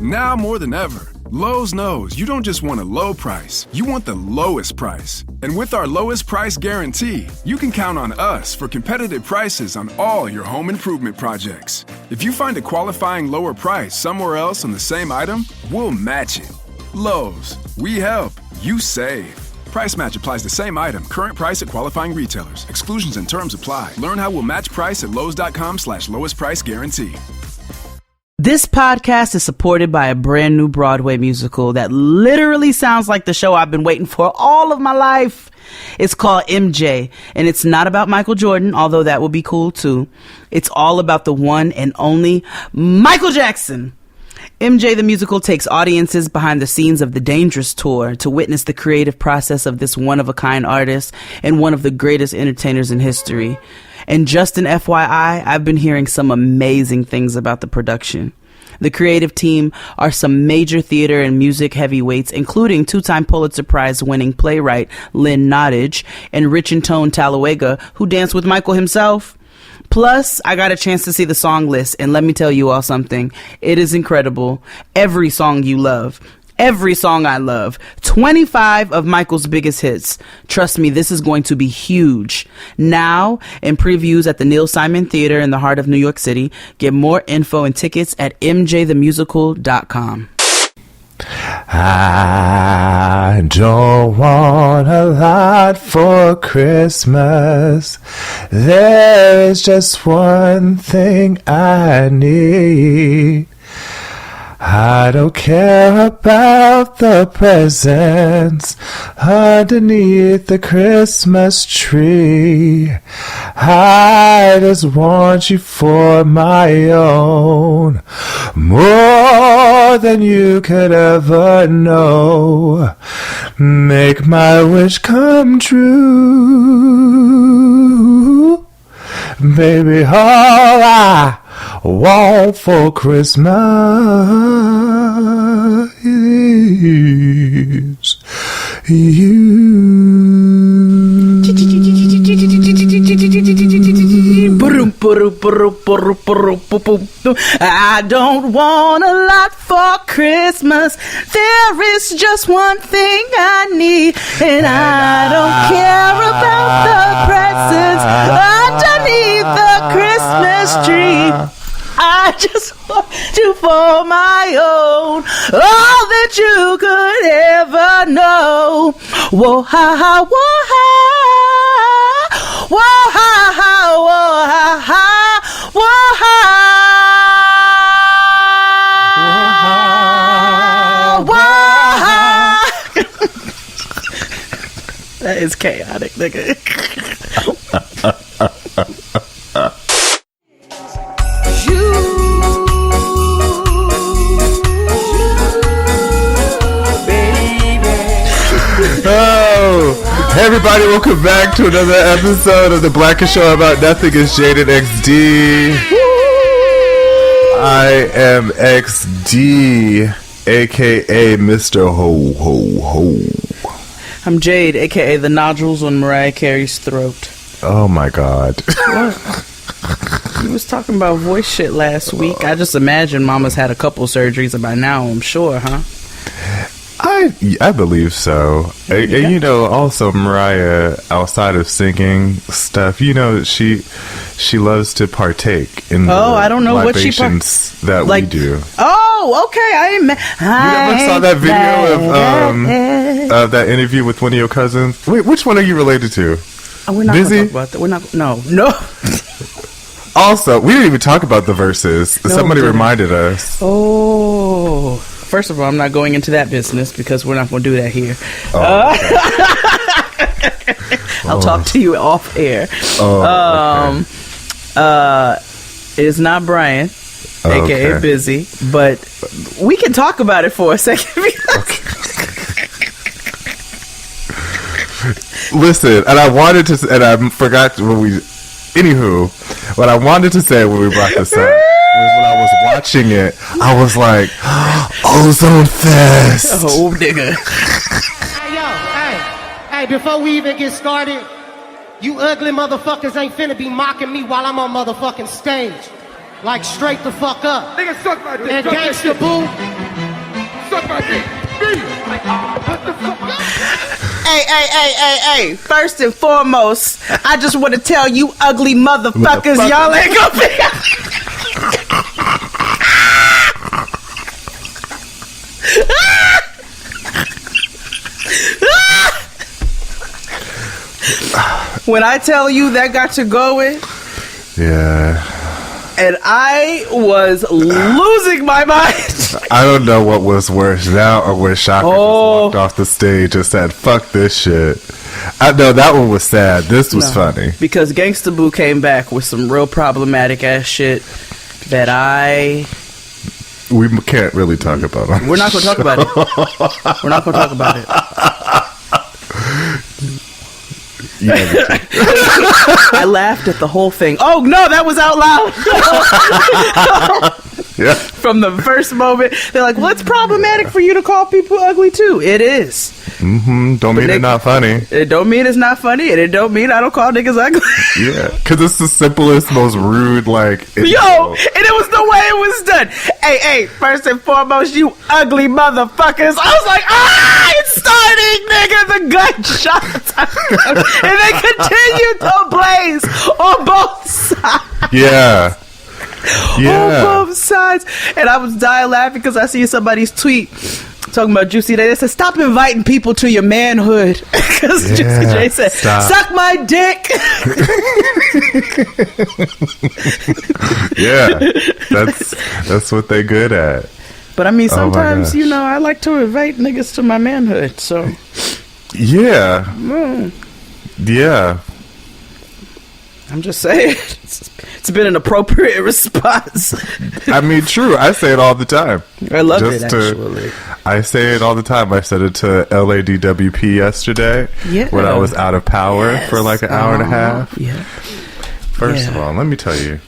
Now more than ever, Lowe's knows you don't just want a low price, you want the lowest price. And with our lowest price guarantee, you can count on us for competitive prices on all your home improvement projects. If you find a qualifying lower price somewhere else on the same item, we'll match it. Lowe's, we help, you save. Price match applies the same item. Current price at qualifying retailers. Exclusions and terms apply. Learn how we'll match price at lowes.com/lowest price guarantee. This podcast is supported by a brand new Broadway musical that literally sounds like the show I've been waiting for all of my life. It's called MJ, and it's not about Michael Jordan, although that would be cool too. It's all about the one and only Michael Jackson. MJ the Musical takes audiences behind the scenes of the Dangerous Tour to witness the creative process of this one-of-a-kind artist and one of the greatest entertainers in history. And just an FYI, I've been hearing some amazing things about the production. The creative team are some major theater and music heavyweights, including two-time Pulitzer Prize winning playwright Lynn Nottage and Rich and Tone Talluega, who danced with Michael himself. Plus, I got a chance to see the song list, and let me tell you all something. It is incredible. Every song you love. Every song I love. 25 of Michael's biggest hits. Trust me, this is going to be huge. Now, in previews at the Neil Simon Theater in the heart of New York City. Get more info and tickets at mjthemusical.com. I don't want a lot for Christmas. There is just one thing I need. I don't care about the presents underneath the Christmas tree. I just want you for my own, more than you could ever know. Make my wish come true. Baby, all I want for Christmas is you. I don't want a lot for Christmas. There is just one thing I need, and I don't care about the presents underneath the Christmas tree. I just want you for my own, all that you could ever know. Whoa ha ha, whoa ha, whoa ha ha, whoa ha ha, whoa ha, whoa ha. That is chaotic, nigga. Hey everybody, welcome back to another episode of The Blackest Show About Nothing. It's Jaded XD. I am XD, aka Mr. Ho Ho Ho. I'm Jade, aka the nodules on Mariah Carey's throat. Oh my god. What? You was talking about voice shit last week. I just imagine Mama's had a couple surgeries by now, I'm sure, huh? I believe so. And you know, also Mariah, outside of singing stuff, you know, she loves to partake in I don't know what she that we do. Oh, okay. You never saw that video of that interview with one of your cousins? Wait, which one are you related to? Oh, we're not Busy? Talk about that. We're not. No. Also, we didn't even talk about the verses. No, somebody reminded us. Oh. First of all, I'm not going into that business because we're not going to do that here. Oh, okay. I'll talk to you off air. Okay. It's not Brian, aka Busy, but we can talk about it for a second. Listen, and I wanted to, and I forgot when we. Anywho, what I wanted to say when we brought this up was when I was watching it, I was like, Ozone Fest. Oh, nigga. Hey, yo, hey, before we even get started, you ugly motherfuckers ain't finna be mocking me while I'm on motherfucking stage. Like straight the fuck up. Nigga, suck my dick. And Gangsta Boo. Suck my dick. What the fuck? Hey. First and foremost, I just want to tell you ugly motherfuckers, y'all ain't gonna be. When I tell you that got you going, Yeah. and I was losing my mind. I don't know what was worse now or when Shaka just walked off the stage and said, fuck this shit. I know that one was sad. This was funny. Because Gangsta Boo came back with some real problematic ass shit that we can't really talk about it. we're not going to talk about it. We're not going to talk about it. I laughed at the whole thing. Oh no, that was out loud. Yeah. From the first moment, they're like, well, it's problematic for you to call people ugly too. It is. Don't mean it's not funny. It don't mean it's not funny, and it don't mean I don't call niggas ugly. Yeah, because it's the simplest, most rude, like... And it was the way it was done. Hey, first and foremost, you ugly motherfuckers. I was like, it's starting, nigga. The gunshots. And they continue to blaze on both sides. Yeah. On both sides. And I was dying laughing because I see somebody's tweet talking about Juicy J. They said, stop inviting people to your manhood. Because Juicy J said, suck my dick. Yeah. That's what they good at. But I mean, sometimes, I like to invite niggas to my manhood, so. Yeah. Yeah. I'm just saying, it's been an appropriate response. I mean, true. I say it all the time. I love it, actually. I say it all the time. I said it to LADWP yesterday when I was out of power for like an hour and a half. Yeah. First of all, let me tell you,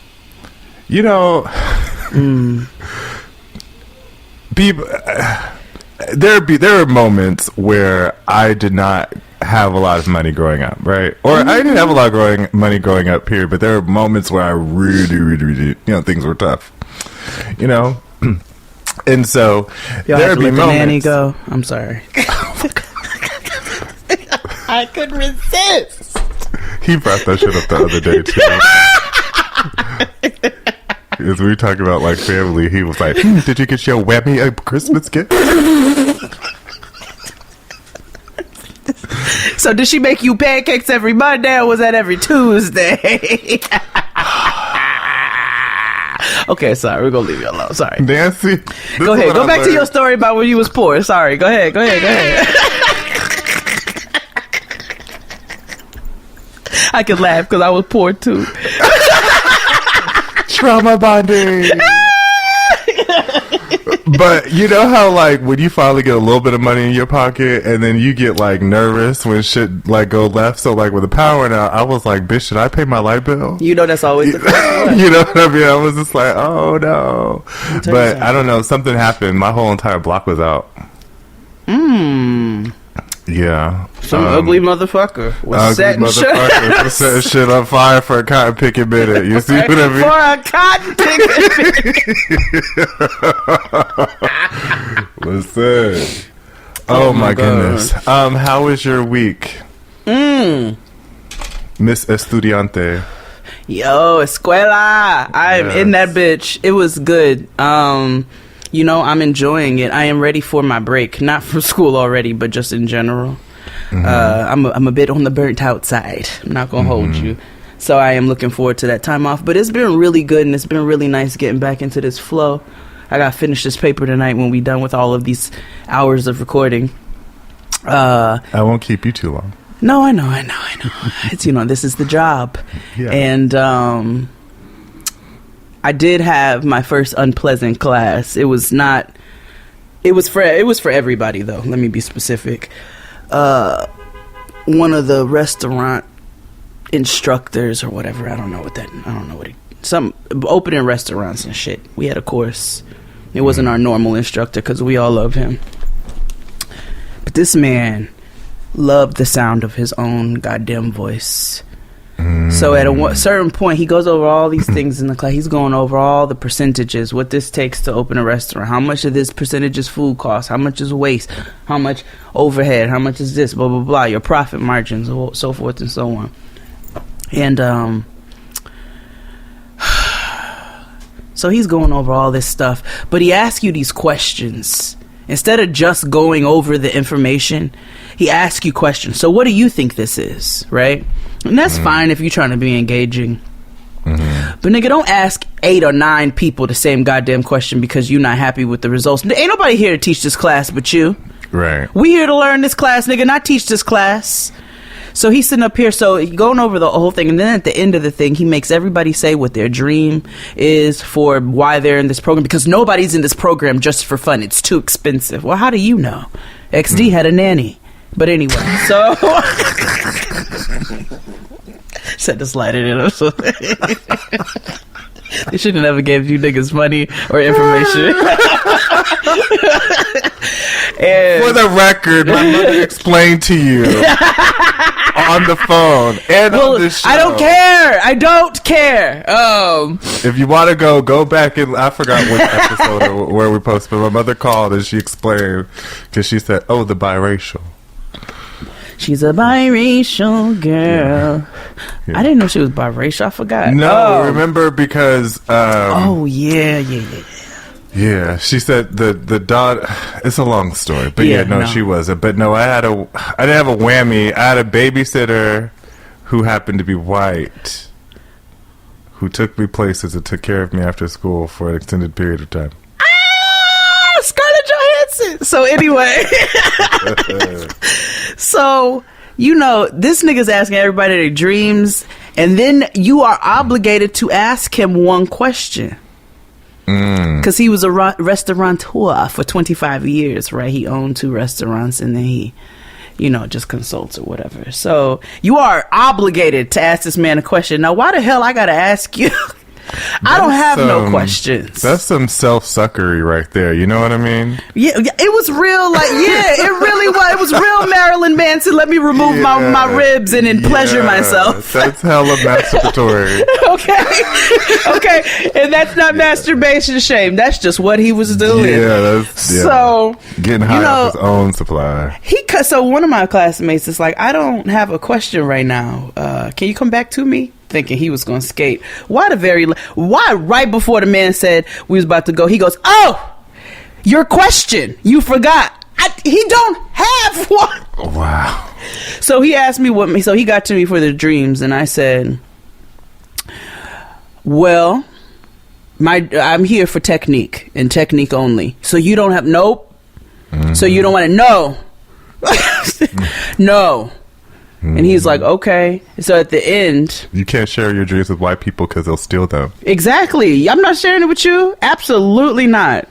people, there are moments where I did not have a lot of money growing up, right? Or I didn't have a lot of money growing up here, but there are moments where I really, things were tough, and so there'd be moments. Nanny go. I'm sorry. I could resist. He brought that shit up the other day too. As we were talking about like family, he was like, "Did you get your whammy a Christmas gift?" So did she make you pancakes every Monday, or was that every Tuesday? Okay, sorry, we're gonna leave you alone. Sorry, Nancy. Go ahead. Go back to your story about when you was poor. Sorry. Go ahead. I could laugh because I was poor too. Trauma bonding. But you know how like when you finally get a little bit of money in your pocket and then you get like nervous when shit like go left. So like with the power now, I was like, bitch, should I pay my light bill? That's always the first one. You know what I mean? I was just like, oh no. But I don't know, something happened. My whole entire block was out. Yeah. Some ugly motherfucker was setting shit on fire for a cotton picking minute. You see what I mean? For a cotton picking minute. Listen. Oh my goodness. How was your week? Miss Estudiante. Yo, escuela. I'm in that bitch. It was good. I'm enjoying it. I am ready for my break. Not for school already, but just in general. I'm a bit on the burnt out side. I'm not going to hold you. So I am looking forward to that time off. But it's been really good, and it's been really nice getting back into this flow. I got to finish this paper tonight when we done with all of these hours of recording. I won't keep you too long. No, I know. It's, this is the job. Yeah. And I did have my first unpleasant class. It was for everybody though. Let me be specific. One of the restaurant instructors or whatever, some opening restaurants and shit. We had a course. It wasn't our normal instructor because we all love him. But this man loved the sound of his own goddamn voice. So at a certain point, he goes over all these things in the class. He's going over all the percentages, what this takes to open a restaurant, how much of this percentage is food costs, how much is waste, how much overhead, how much is this, blah, blah, blah, your profit margins, so forth and so on. And so he's going over all this stuff, but he asks you these questions. Instead of just going over the information, he asks you questions. So what do you think this is, right? And that's fine if you're trying to be engaging. But nigga, don't ask 8 or 9 people the same goddamn question because you're not happy with the results. Ain't nobody here to teach this class but you. Right. We here to learn this class, nigga, not teach this class. So he's sitting up here, so going over the whole thing, and then at the end of the thing, he makes everybody say what their dream is for why they're in this program, because nobody's in this program just for fun. It's too expensive. Well, how do you know? XD had a nanny. But anyway, so... Said to slide it in. So they should have never gave you niggas money or information. And for the record, my mother explained to you on the phone and on this show. I don't care. If you want to go back and I forgot which episode or where we posted, but my mother called and she explained because she said, "Oh, the biracial." She's a biracial girl. Yeah. I didn't know she was biracial. I forgot. No, remember because... Yeah, she said the daughter... It's a long story, but she wasn't. But no, I didn't have a whammy. I had a babysitter who happened to be white, who took me places and took care of me after school for an extended period of time. Scarlett Johansson. So anyway... So, this nigga's asking everybody their dreams, and then you are obligated to ask him one question. Because he was a restaurateur for 25 years, right? He owned 2 restaurants, and then he, just consults or whatever. So, you are obligated to ask this man a question. Now, why the hell I gotta ask you? I don't have no questions. That's some self-suckery right there. You know what I mean? Yeah, it was real. It really was. It was real Marilyn Manson. Let me remove my ribs and then pleasure myself. That's hella masturbatory. Okay. And that's not masturbation shame. That's just what he was doing. So getting high off his own supply. So one of my classmates is like, I don't have a question right now. Can you come back to me? Thinking he was going to skate. Why right before the man said we was about to go, he goes, "Oh, your question. You forgot. He don't have one." Wow. So he asked me so he got to me for the dreams, and I said, "Well, I'm here for technique and technique only. So you don't have nope. Mm-hmm. So you don't want to know." No. And he's like, "Okay." So at the end, you can't share your dreams with white people because they'll steal them. Exactly. I'm not sharing it with you. Absolutely not.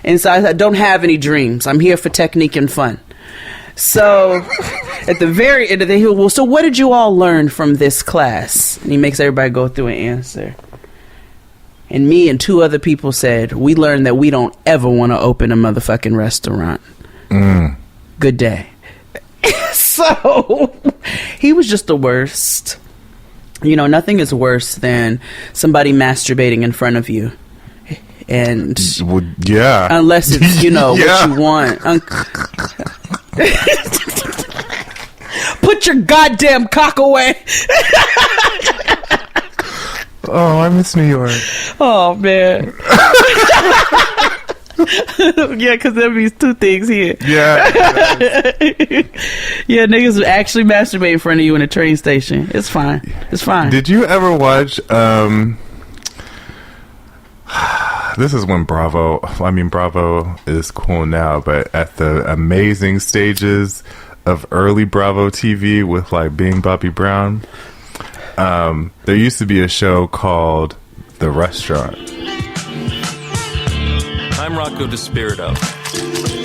And so I don't have any dreams. I'm here for technique and fun. So at the very end of the hill, well, so what did you all learn from this class? And he makes everybody go through an answer. And me and 2 other people said, we learned that we don't ever want to open a motherfucking restaurant. Good day. So he was just the worst. Nothing is worse than somebody masturbating in front of you. And unless it's, what you want. Put your goddamn cock away. Oh, I miss New York. Oh, man. Yeah, because there be 2 things here. Yeah. Yeah, niggas would actually masturbate in front of you in a train station. It's fine. Did you ever watch this is when Bravo is cool now, but at the amazing stages of early Bravo TV with like Being Bobby Brown, there used to be a show called The Restaurant. I'm Rocco DeSpirito,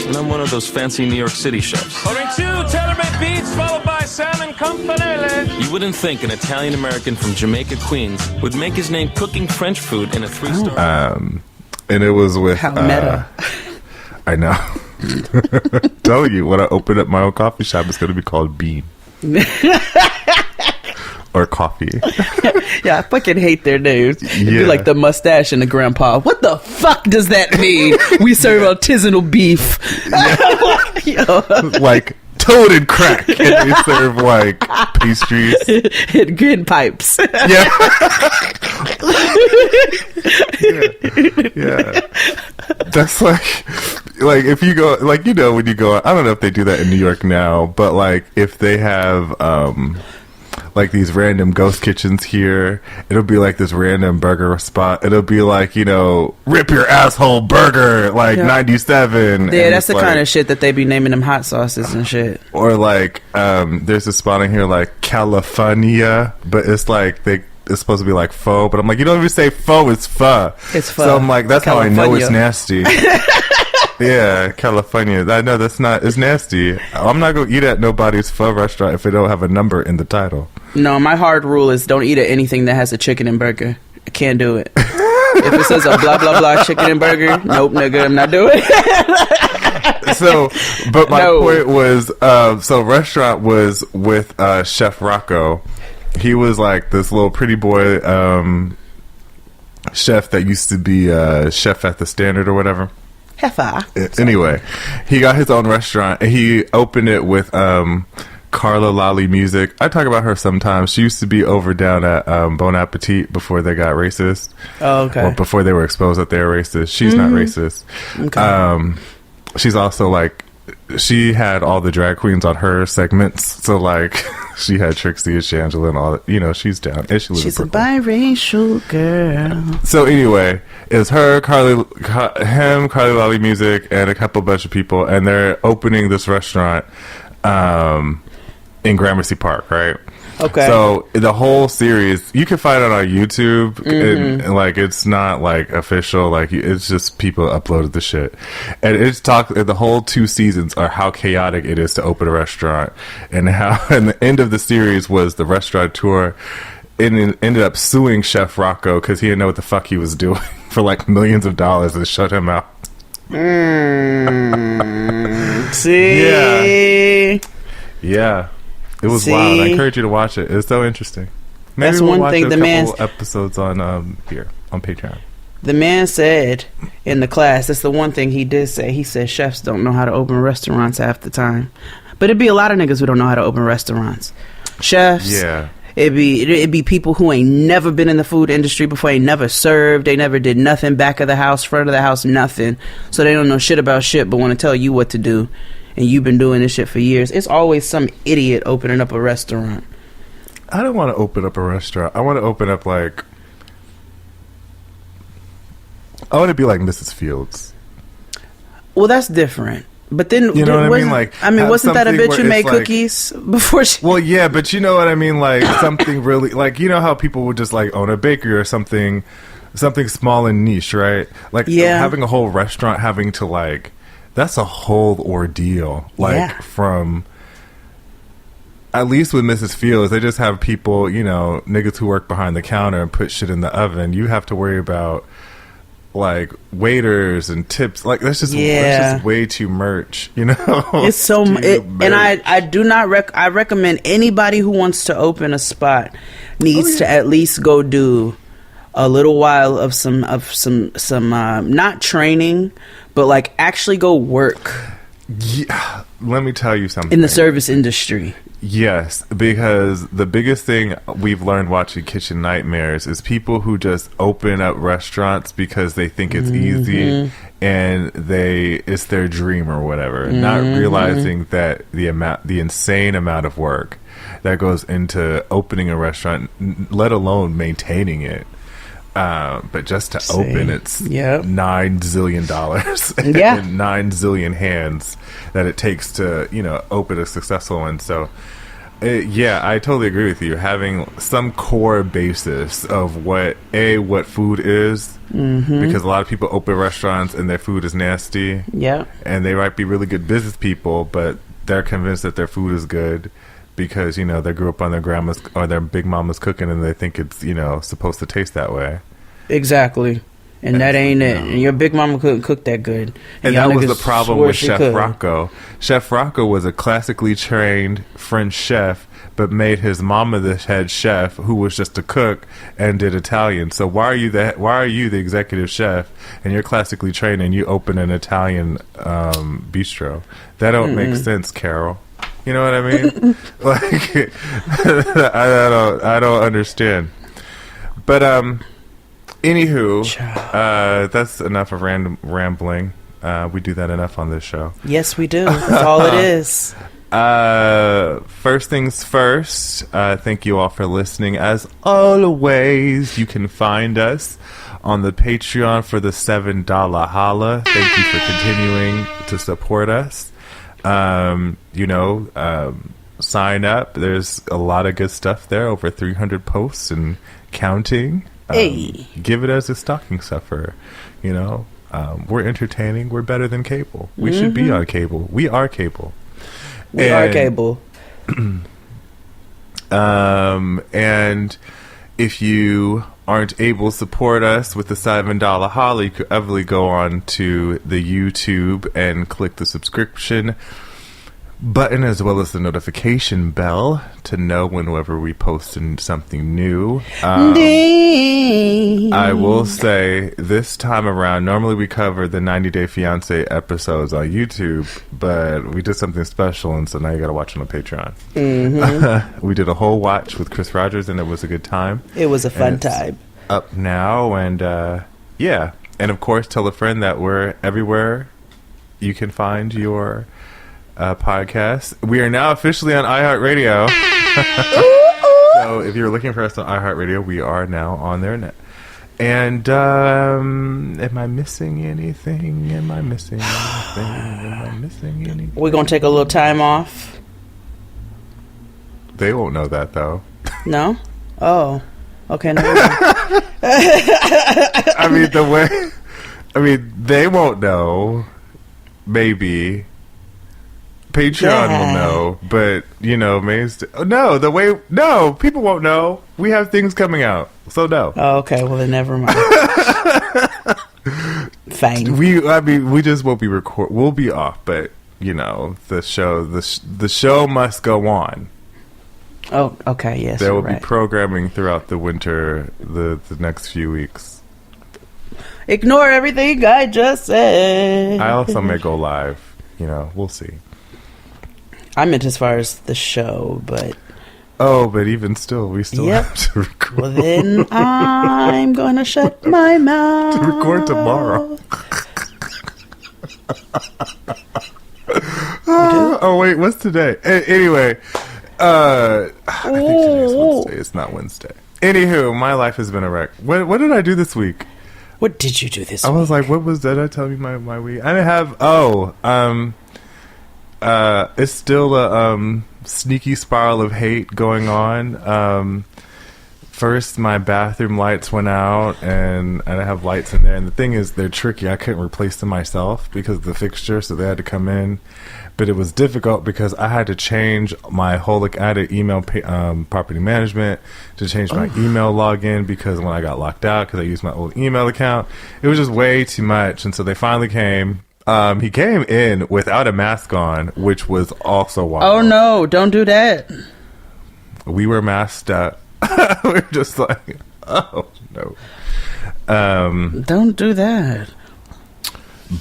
and I'm one of those fancy New York City chefs. Ordering 2 tailor-made beets followed by salmon campanile. You wouldn't think an Italian-American from Jamaica, Queens would make his name cooking French food in a 3-star... And it was with... How meta. I know. Telling you, when I open up my own coffee shop, it's going to be called Bean. or coffee. Yeah, I fucking hate their names. It'd be Yeah. like the mustache and the grandpa. What the fuck does that mean? We serve artisanal beef. Yo. Like toad and crack, and they serve like pastries. And pipes. Yeah. Yeah. That's like if you go, like, you know, when you go, I don't know if they do that in New York now, but like if they have like these random ghost kitchens here, it'll be like this random burger spot. It'll be like, you know, rip your asshole burger, like 97. Yeah, that's the kind of shit that they be naming them hot sauces and shit. Or like there's a spot in here like California, but it's like it's supposed to be like pho, but I'm like, you don't even say pho, it's pho. It's pho. So I'm like, that's California. how I know it's nasty. Yeah, California. I know it's nasty. I'm not going to eat at nobody's pho restaurant if it don't have a number in the title. No, my hard rule is don't eat at anything that has a chicken and burger. I can't do it. If it says a blah, blah, blah chicken and burger, nope, nigga, I'm not doing it. So, but my point was, so restaurant was with Chef Rocco. He was like this little pretty boy chef that used to be chef at the Standard or whatever. Heffa. Anyway, he got his own restaurant and he opened it with Carla Lolly Music. I talk about her sometimes. She used to be over down at Bon Appetit before they got racist. Oh, okay. Or before they were exposed that they were racist. She's not racist. Okay. She's also like, she had all the drag queens on her segments. So like, she had Trixie and Shangela and all that. You know, she's down. And she's a biracial girl. So anyway, it's her, Carly Lolly Music, and a bunch of people, and they're opening this restaurant in Gramercy Park, right? Okay. So the whole series, you can find it on YouTube, and like it's not like official, like it's just people uploaded the shit, and it's the whole 2 seasons are how chaotic it is to open a restaurant, and how, and the end of the series was the restaurateur ended up suing Chef Rocco because he didn't know what the fuck he was doing for like millions of dollars and shut him out. See? Yeah. It was wild. I encourage you to watch it. It's so interesting. Maybe That's we'll one watch thing a the couple episodes on here on Patreon. The man said in the class, that's the one thing he did say. He said chefs don't know how to open restaurants half the time. But it'd be a lot of niggas who don't know how to open restaurants. Chefs. Yeah. It'd be people who ain't never been in the food industry before, ain't never served, they never did nothing, back of the house, front of the house, nothing. So they don't know shit about shit, but want to tell you what to do. And you've been doing this shit for years. It's always some idiot opening up a restaurant. I don't want to open up a restaurant. I want to open up like, I want to be like Mrs. Fields. Well, that's different. But then, you know what I mean? Like, wasn't that a bitch who made like, cookies before she? Well, yeah, but you know what I mean? Like something really, like, you know how people would just like own a bakery or something small and niche, right? Like having a whole restaurant, having to like, that's a whole ordeal. Like from, at least with Mrs. Fields, they just have people, you know, niggas who work behind the counter and put shit in the oven. You have to worry about like waiters and tips. Like that's just way too merch, you know. It's so and I do not I recommend anybody who wants to open a spot needs to at least go do a little while of some not training, but like actually go work. Yeah, let me tell you something. In the service industry. Yes, because the biggest thing we've learned watching Kitchen Nightmares is people who just open up restaurants because they think it's easy and it's their dream or whatever, not realizing that the insane amount of work that goes into opening a restaurant, let alone maintaining it. But just to open, it's $9 zillion and 9 zillion hands that it takes to, you know, open a successful one. So, I totally agree with you. Having some core basis of what food is, because a lot of people open restaurants and their food is nasty. Yeah, and they might be really good business people, but they're convinced that their food is good. Because, you know, they grew up on their grandma's or their big mama's cooking and they think it's, you know, supposed to taste that way. Exactly. And that ain't it. And your big mama couldn't cook that good. And that was the problem with Chef Rocco. Chef Rocco was a classically trained French chef, but made his mama the head chef, who was just a cook and did Italian. So why are you the executive chef and you're classically trained and you open an Italian bistro? That don't make sense, Carol. You know what I mean? Like, I don't understand. But anywho, that's enough of random rambling. We do that enough on this show. Yes, we do. That's all it is. First things first, thank you all for listening. As always, you can find us on the Patreon for the $7 holla. Thank you for continuing to support us. Sign up. There's a lot of good stuff there, over 300 posts and counting. Hey. Give it as a stocking stuffer. We're entertaining. We're better than cable. We should be on cable. We are cable. We are cable. And if you aren't able to support us with the $7 holla, you could easily go on to the YouTube and click the subscription button as well as the notification bell to know whenever we post something new. I will say this time around, normally we cover the 90 Day Fiancé episodes on YouTube, but we did something special, and so now you gotta watch on the Patreon. We did a whole watch with Chris Rogers, and it was a good time. It was a fun time. Up now, and yeah, and of course tell a friend that we're everywhere you can find your podcast. We are now officially on iHeartRadio. So if you're looking for us on iHeartRadio, we are now on there. And am I missing anything? We're gonna take a little time off. They won't know that though. No? Oh. Okay, no. They won't know. Maybe Patreon will know, but people won't know. We have things coming out, so no. Oh, okay, well then never mind. Fine. We just won't be we'll be off, but the show must go on. Oh, okay, yes. There will be programming throughout the winter, the next few weeks. Ignore everything I just said. I also may go live. We'll see. I meant as far as the show, but... Oh, but even still, we still have to record. Well, then I'm going to shut my mouth. To record tomorrow. Oh, wait, what's today? Anyway, I think today's Wednesday. It's not Wednesday. Anywho, my life has been a wreck. What did I do this week? What did you do this week? I was like, did I tell you my week? I didn't have, it's still a sneaky spiral of hate going on. First, my bathroom lights went out, and I have lights in there. And the thing is, they're tricky. I couldn't replace them myself because of the fixture, so they had to come in. But it was difficult because I had to change my whole, I had to email property management to change my email login because when I got locked out because I used my old email account, it was just way too much. And so they finally came. He came in without a mask on, which was also wild. Oh, no. Don't do that. We were masked up. We were just like, oh, no. Don't do that.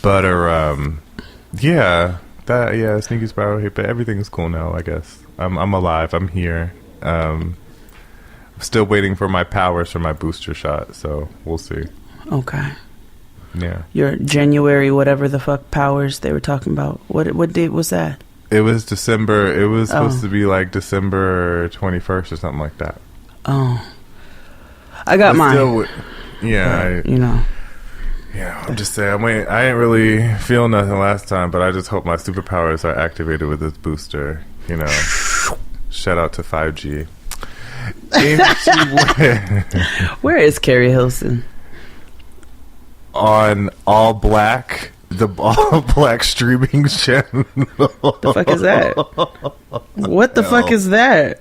But, sneaky spiral hate, but everything's cool now, I guess. I'm alive. I'm here. I'm still waiting for my powers for my booster shot, so we'll see. Okay. Yeah. Your January whatever the fuck powers they were talking about. What date was that? It was December. It was supposed to be like December 21st or something like that. Oh. I got mine. Yeah. I'm just saying. I didn't really feel nothing last time, but I just hope my superpowers are activated with this booster. Shout out to 5G. Where is Carrie Hilson? On All Black, the All Black streaming channel. The fuck is that? What the fuck is that?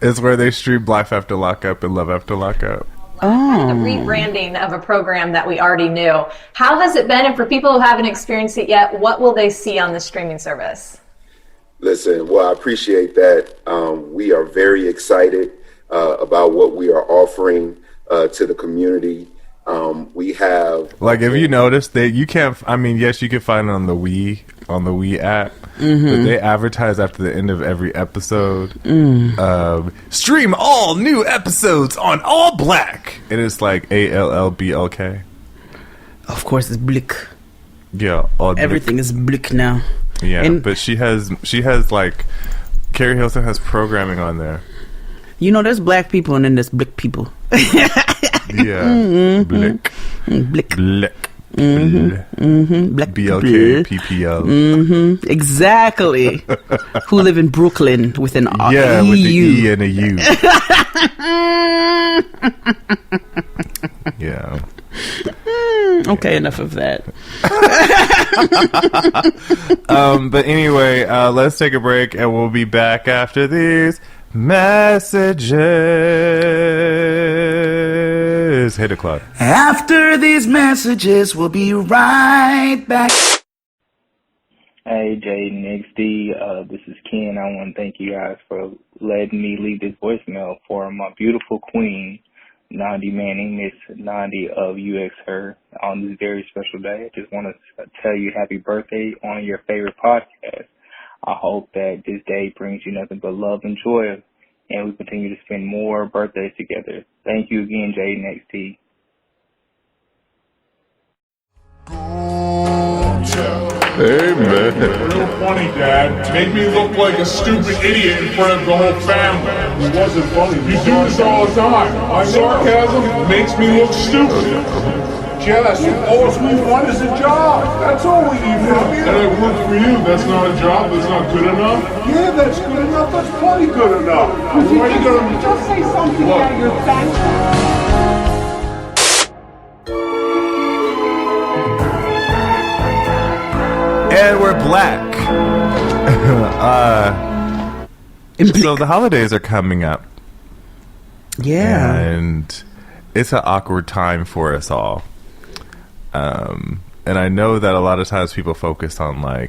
It's where they stream Life After Lockup and Love After Lockup. A rebranding of a program that we already knew. How has it been? And for people who haven't experienced it yet, what will they see on the streaming service? Listen, well, I appreciate that. We are very excited about what we are offering to the community. We have if you notice that you can't. I mean, yes, you can find it on the Wii app, but they advertise after the end of every episode. Stream all new episodes on All Black. And it's like ALLBLK. Of course, it's blick. Yeah, everything is blick now. Yeah, but she has like Carrie Hilson has programming on there. You know, there's black people and then there's blick people. Yeah, blick, blick, blick. Black BLK PPL. Exactly. Who live in Brooklyn with an yeah, EU. with the E and a U. Yeah. Okay, enough of that. But anyway, let's take a break and we'll be back after these messages. Hit it, Claude. After these messages, we'll be right back. Hey, Jaden XD, this is Ken. I want to thank you guys for letting me leave this voicemail for my beautiful queen, Nandi Manning, Miss Nandi of UX Her, on this very special day. I just want to tell you happy birthday on your favorite podcast. I hope that this day brings you nothing but love and joy, and we continue to spend more birthdays together. Thank you again, Jaden XD. Hey, man. Real funny, Dad. Make me look like a stupid idiot in front of the whole family. It wasn't funny. You do this all the time. My sarcasm makes me look stupid. Jess, all we want is a job. That's all we need from you. And I work for you. That's not a job. That's not good enough. Yeah, that's good enough. That's plenty good enough. Why are you gonna just say something about your back? And we're black. So the holidays are coming up. Yeah. And it's an awkward time for us all. And I know that a lot of times people focus on we're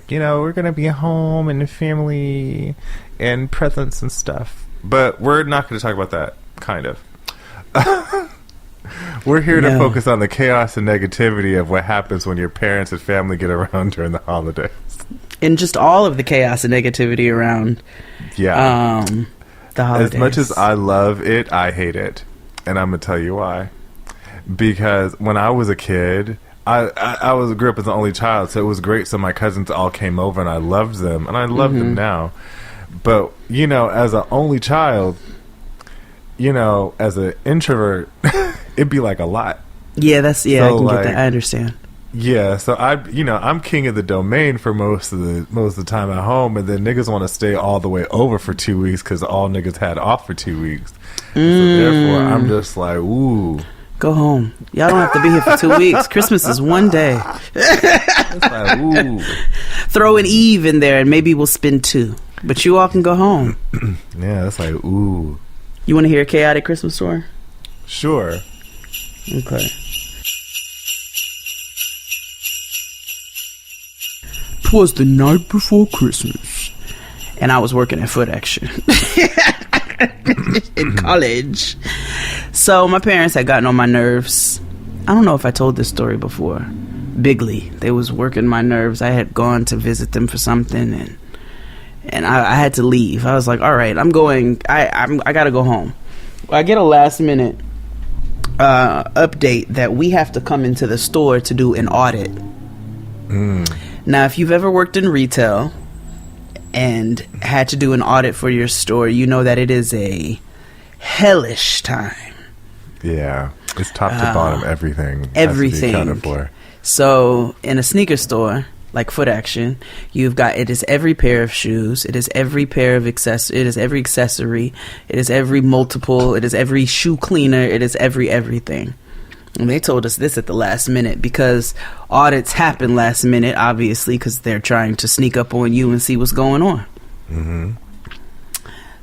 going to be home and family and presents and stuff. But we're not going to talk about that, kind of. We're here to focus on the chaos and negativity of what happens when your parents and family get around during the holidays. And just all of the chaos and negativity around the holidays. As much as I love it, I hate it. And I'm going to tell you why. Because when I was a kid, I grew up as an only child, so it was great. So my cousins all came over, and I loved them, and I love them now. But, as an only child, as an introvert, it'd be like a lot. Yeah, I can get that. I understand. Yeah, so I'm king of the domain for most of the time at home, and then niggas want to stay all the way over for 2 weeks because all niggas had off for 2 weeks. So therefore, I'm just like, ooh. Go home. Y'all don't have to be here for 2 weeks. Christmas is one day. It's like, ooh. Throw an Eve in there and maybe we'll spend 2. But you all can go home. Yeah, it's like, ooh. You want to hear a chaotic Christmas story? Sure. Okay. 'Twas the night before Christmas, and I was working at Foot Action in college. So my parents had gotten on my nerves. I don't know if I told this story before. Bigly, they was working my nerves. I had gone to visit them for something, and I had to leave. I was like, all right, I'm going. I gotta go home. I get a last minute update that we have to come into the store to do an audit. Now, if you've ever worked in retail and had to do an audit for your store, you know that it is a hellish time. Yeah, it's top to bottom. Everything. Everything. Has to be accounted for. So, in a sneaker store like Foot Action, you've got it is every pair of shoes, it is every pair of it is every accessory, it is every multiple, it is every shoe cleaner, it is everything. And they told us this at the last minute because audits happen last minute, obviously, because they're trying to sneak up on you and see what's going on. Mm-hmm.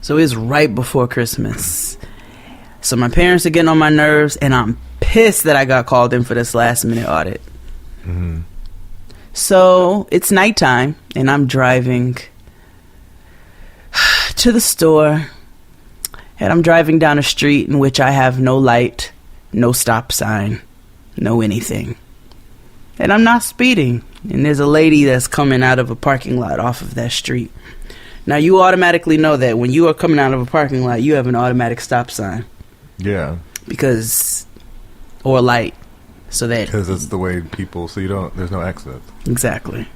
So it's right before Christmas. So my parents are getting on my nerves, and I'm pissed that I got called in for this last minute audit. Mm-hmm. So it's nighttime, and I'm driving to the store, and I'm driving down a street in which I have no light, no stop sign, no anything. And I'm not speeding. And there's a lady that's coming out of a parking lot off of that street. Now, you automatically know that when you are coming out of a parking lot, you have an automatic stop sign. Yeah. Or light. Because it's the way people, there's no exit. Exactly.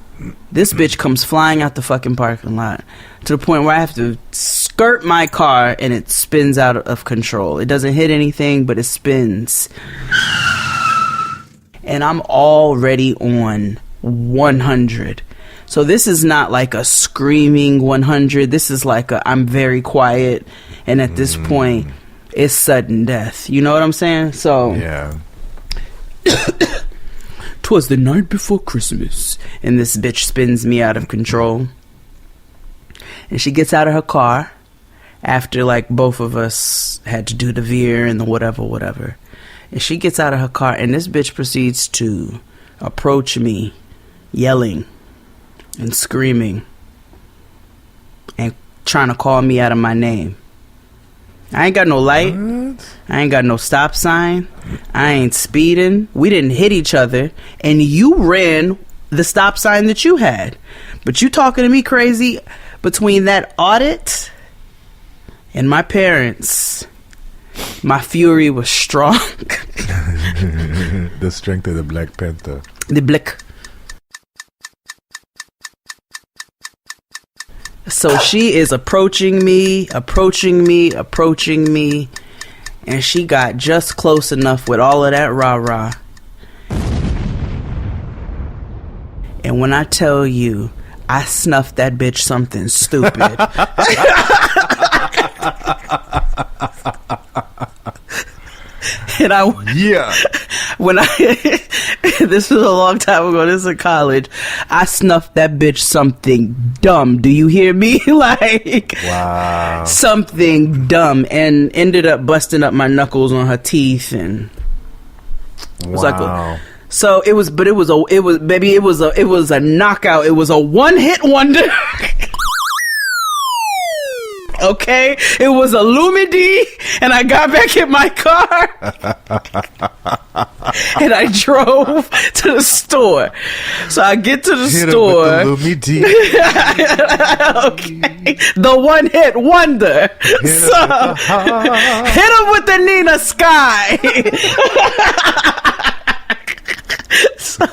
This bitch comes flying out the fucking parking lot to the point where I have to skirt my car and it spins out of control. It doesn't hit anything, but it spins. And I'm already on 100. So this is not like a screaming 100. This is like I'm very quiet. And at this point, it's sudden death. You know what I'm saying? So yeah. 'Twas the night before Christmas, and this bitch spins me out of control. And she gets out of her car after like both of us had to do the veer and the whatever. And she gets out of her car, and this bitch proceeds to approach me, yelling and screaming and trying to call me out of my name. I ain't got no light. What? I ain't got no stop sign. I ain't speeding. We didn't hit each other. And you ran the stop sign that you had. But you talking to me crazy. Between that audit and my parents, my fury was strong. The strength of the Black Panther. The Black. So she is approaching me, and she got just close enough with all of that rah-rah. And when I tell you, I snuffed that bitch something stupid. And this was a long time ago, this is in college, I snuffed that bitch something dumb. Do you hear me? Like, wow. Something dumb, and ended up busting up my knuckles on her teeth, and it was wow. So it was a knockout. It was a one-hit wonder. Okay, it was a Lumidee, and I got back in my car, and I drove to the store. So I get to the store. With the Lumidee. Okay, the one-hit whonder. Hit him with the Nina Sky. So,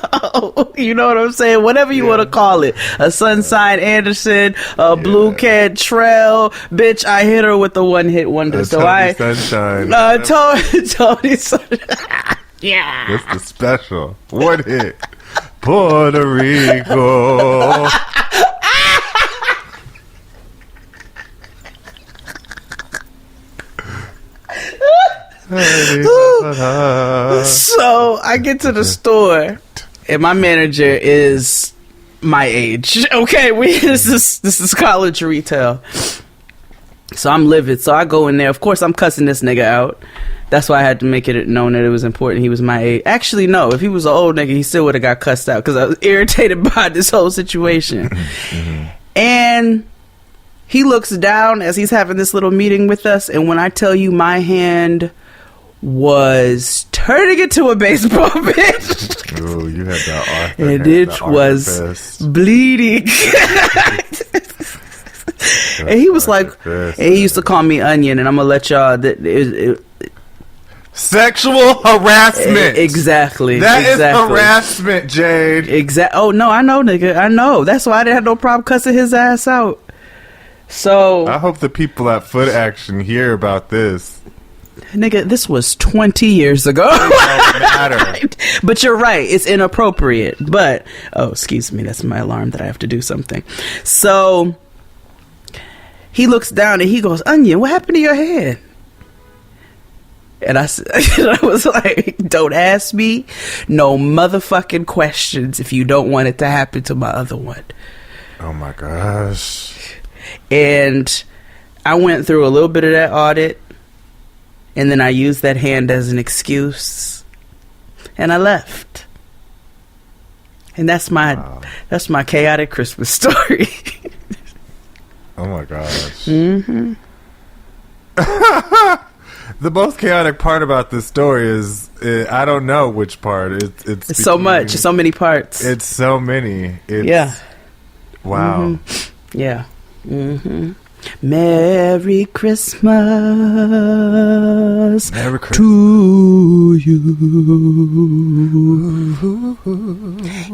you know what I'm saying? Whatever you want to call it. A Sunshine Anderson, a Blue Cat Trail. Bitch, I hit her with the one-hit wonder. Tony Sunshine. Tony Sunshine. Yeah. What's the special? One hit. Puerto Rico. So I get to the store, and my manager is my age. Okay, this is college retail. So I'm livid. So I go in there. Of course, I'm cussing this nigga out. That's why I had to make it known that it was important he was my age. Actually, no. If he was an old nigga, he still would have got cussed out because I was irritated by this whole situation. And he looks down as he's having this little meeting with us, and when I tell you my hand was turning into a baseball bat. Oh, you had that Arthur. And it was bleeding. And he was like, and he used to call me Onion, and I'm gonna let y'all sexual harassment. Exactly. That is harassment, Jade. Oh no, I know, nigga. I know. That's why I didn't have no problem cussing his ass out. So I hope the people at Foot Action hear about this. Nigga, this was 20 years ago. It don't matter. But you're right. It's inappropriate. But, oh, excuse me. That's my alarm that I have to do something. So he looks down and he goes, Onion, what happened to your head? And I was like, don't ask me no motherfucking questions if you don't want it to happen to my other one. Oh my gosh. And I went through a little bit of that audit, and then I used that hand as an excuse, and I left. And that's my chaotic Christmas story. Oh my gosh. Mm-hmm. The most chaotic part about this story is I don't know which part. It's so much, so many parts. It's so many. Yeah. Wow. Mm-hmm. Yeah. Mm-hmm. Merry Christmas, Merry Christmas to you.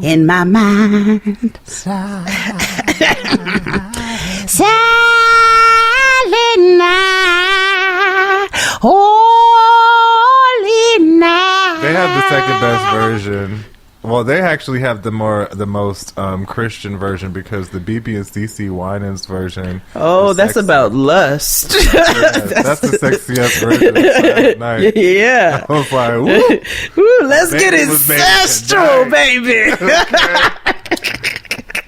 In my mind, silent night, holy night. They have the second best version. Well, they actually have the most Christian version because the BB and CC Winans version. Oh, that's about lust. That's the sexiest version of Silent Night. Yeah. I was like, ooh, let's get ancestral, baby. Okay.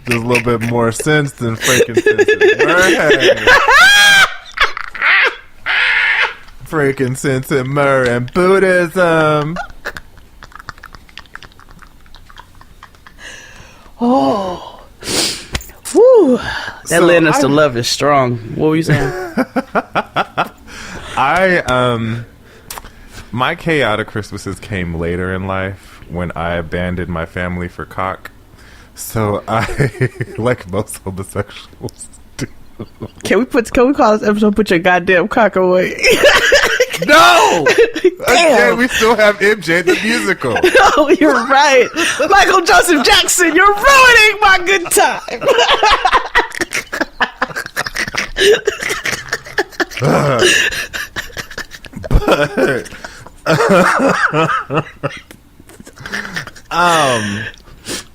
There's a little bit more sense than frankincense and myrrh. Frankincense and myrrh and Buddhism. Oh, whew. That led us to love is strong. What were you saying? My chaotic Christmases came later in life when I abandoned my family for cock. So I, like most homosexuals do. Can we call this episode "Put Your Goddamn Cock Away"? No! Again, we still have MJ the musical. Oh, you're right. Michael Joseph Jackson, you're ruining my good time.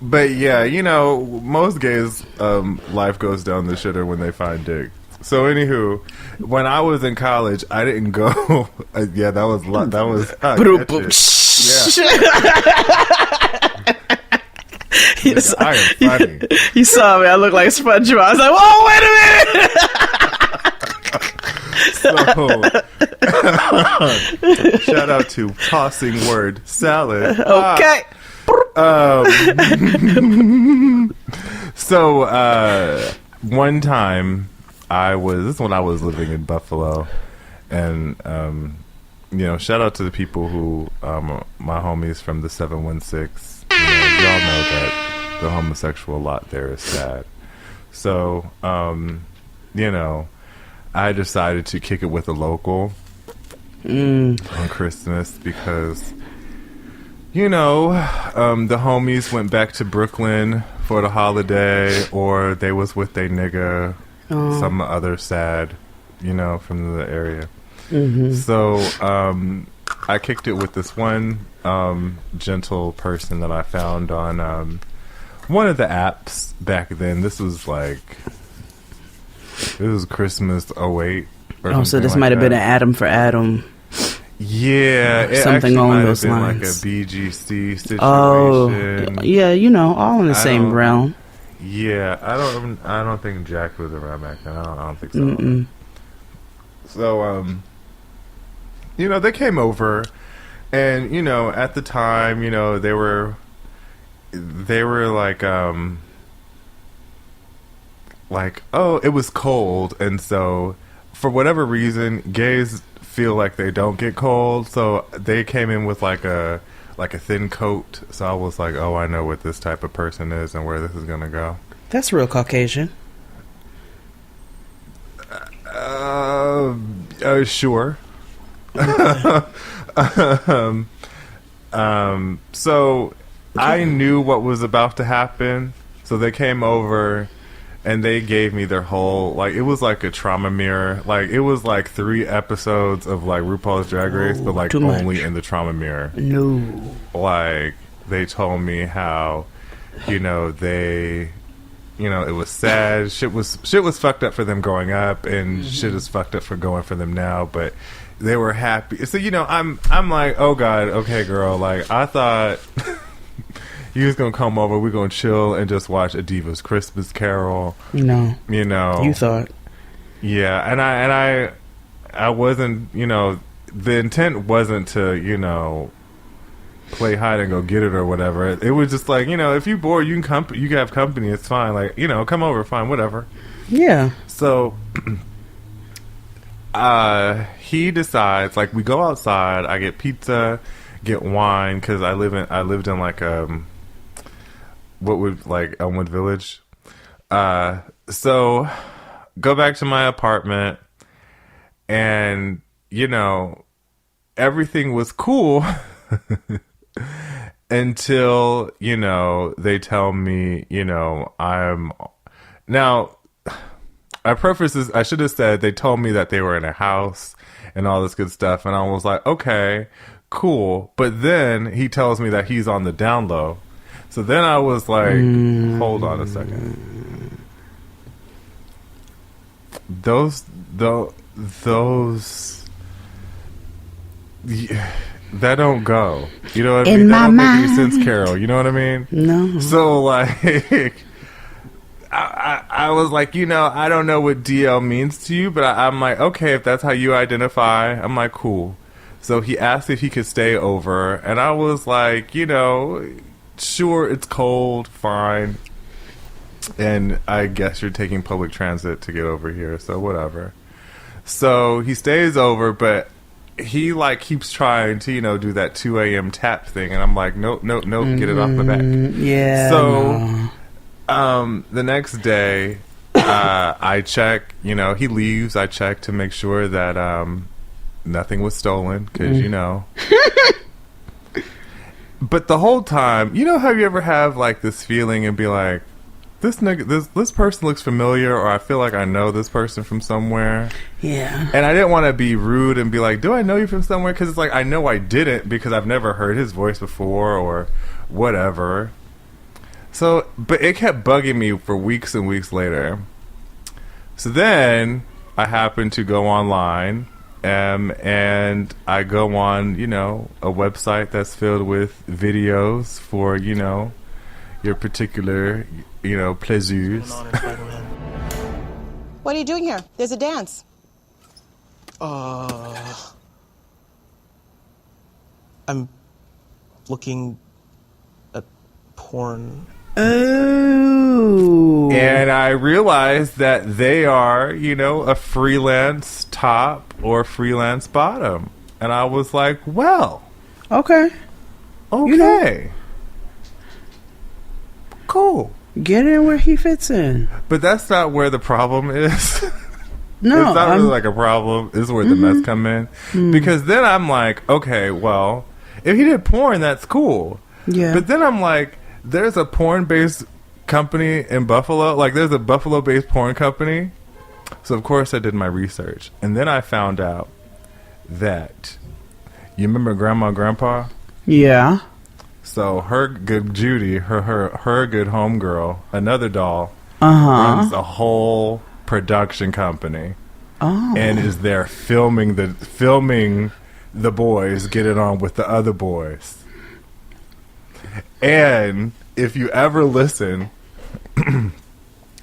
But yeah, you know, most gays, life goes down the shitter when they find dick. So anywho, when I was in college, I didn't go. Yeah, that was. Yeah. I am funny. You saw me. I look like SpongeBob. I was like, "Whoa, wait a minute!" So, shout out to Tossing Word Salad. Okay. So one time. This is when I was living in Buffalo, and you know, shout out to the people who my homies from the 716. You know, y'all know that the homosexual lot there is sad. So you know, I decided to kick it with a local on Christmas because you know the homies went back to Brooklyn for the holiday, or they was with their nigga. Some other sad, you know, from the area. Mm-hmm. So I kicked it with this one gentle person that I found on one of the apps back then. This was Christmas 08 or so this might have been an Adam for Adam. Yeah, it something along those lines. Like a BGC situation. Oh, yeah, you know, all in the same realm. Yeah, I don't think Jack was around back then. I don't think so. Mm-mm. So, you know, they came over, and you know, at the time, you know, they were like, oh, it was cold, and so for whatever reason, gays feel like they don't get cold, so they came in with like a thin coat. So I was like, oh, I know what this type of person is and where this is gonna go. That's real Caucasian. Sure. So I knew what was about to happen, so they came over and they gave me their whole, like, it was like a trauma mirror. Like, it was like 3 episodes of like RuPaul's Drag Race, but like only in the trauma mirror. No. Like, they told me how, you know, it was sad. Shit was fucked up for them growing up, and shit is fucked up for going for them now, but they were happy. So, you know, I'm like, oh God, okay, girl, like, I thought you was gonna come over, we're gonna chill and just watch A Diva's Christmas Carol. No. You know. You thought. Yeah, and I wasn't, you know, the intent wasn't to, you know, play hide and go get it or whatever. It was just like, you know, if you bored, you can have company, it's fine. Like, you know, come over, fine, whatever. Yeah. So he decides, like, we go outside, I get pizza, get wine, because I lived in like Elmwood Village. So go back to my apartment, and everything was cool until they tell me I'm now. I preface this, I should have said they told me that they were in a house and all this good stuff, and I was like, okay, cool. But then he tells me that he's on the down low. So then I was like, hold on a second. Those that don't go. You know what I mean? That don't make any sense, Carol. You know what I mean? No. So like I was like, I don't know what DL means to you, but I'm like, okay, if that's how you identify, I'm like, cool. So he asked if he could stay over, and I was like, sure, it's cold, fine. And I guess you're taking public transit to get over here, so whatever. So he stays over, but he keeps trying to, do that 2 a.m. tap thing, and I'm like, nope, get it off my back. Yeah. So the next day, I check, he leaves. I check to make sure that nothing was stolen, because But the whole time, how you ever have this feeling and be like, this person looks familiar, or I feel like I know this person from somewhere. Yeah. And I didn't want to be rude and be like, do I know you from somewhere? Because it's like, I know I didn't, because I've never heard his voice before or whatever. So, but it kept bugging me for weeks and weeks later. So then I happened to go online, and I go on, a website that's filled with videos for, your particular, pleasures. What are you doing here? There's a dance. I'm looking at porn. Oh. And I realized that they are, a freelance top or freelance bottom. And I was like, well. Okay. Cool. Get in where he fits in. But that's not where the problem is. No. It's not really like a problem. This is where the mess come in. Because then I'm like, okay, well, if he did porn, that's cool. Yeah. But then I'm like, there's a porn-based company in Buffalo. There's a Buffalo-based porn company. So, of course, I did my research. And then I found out that, you remember Grandma and Grandpa? Yeah. So, her good Judy, her good homegirl, another doll, runs a whole production company. Oh. And is there filming the boys get it on with the other boys. And if you ever listen,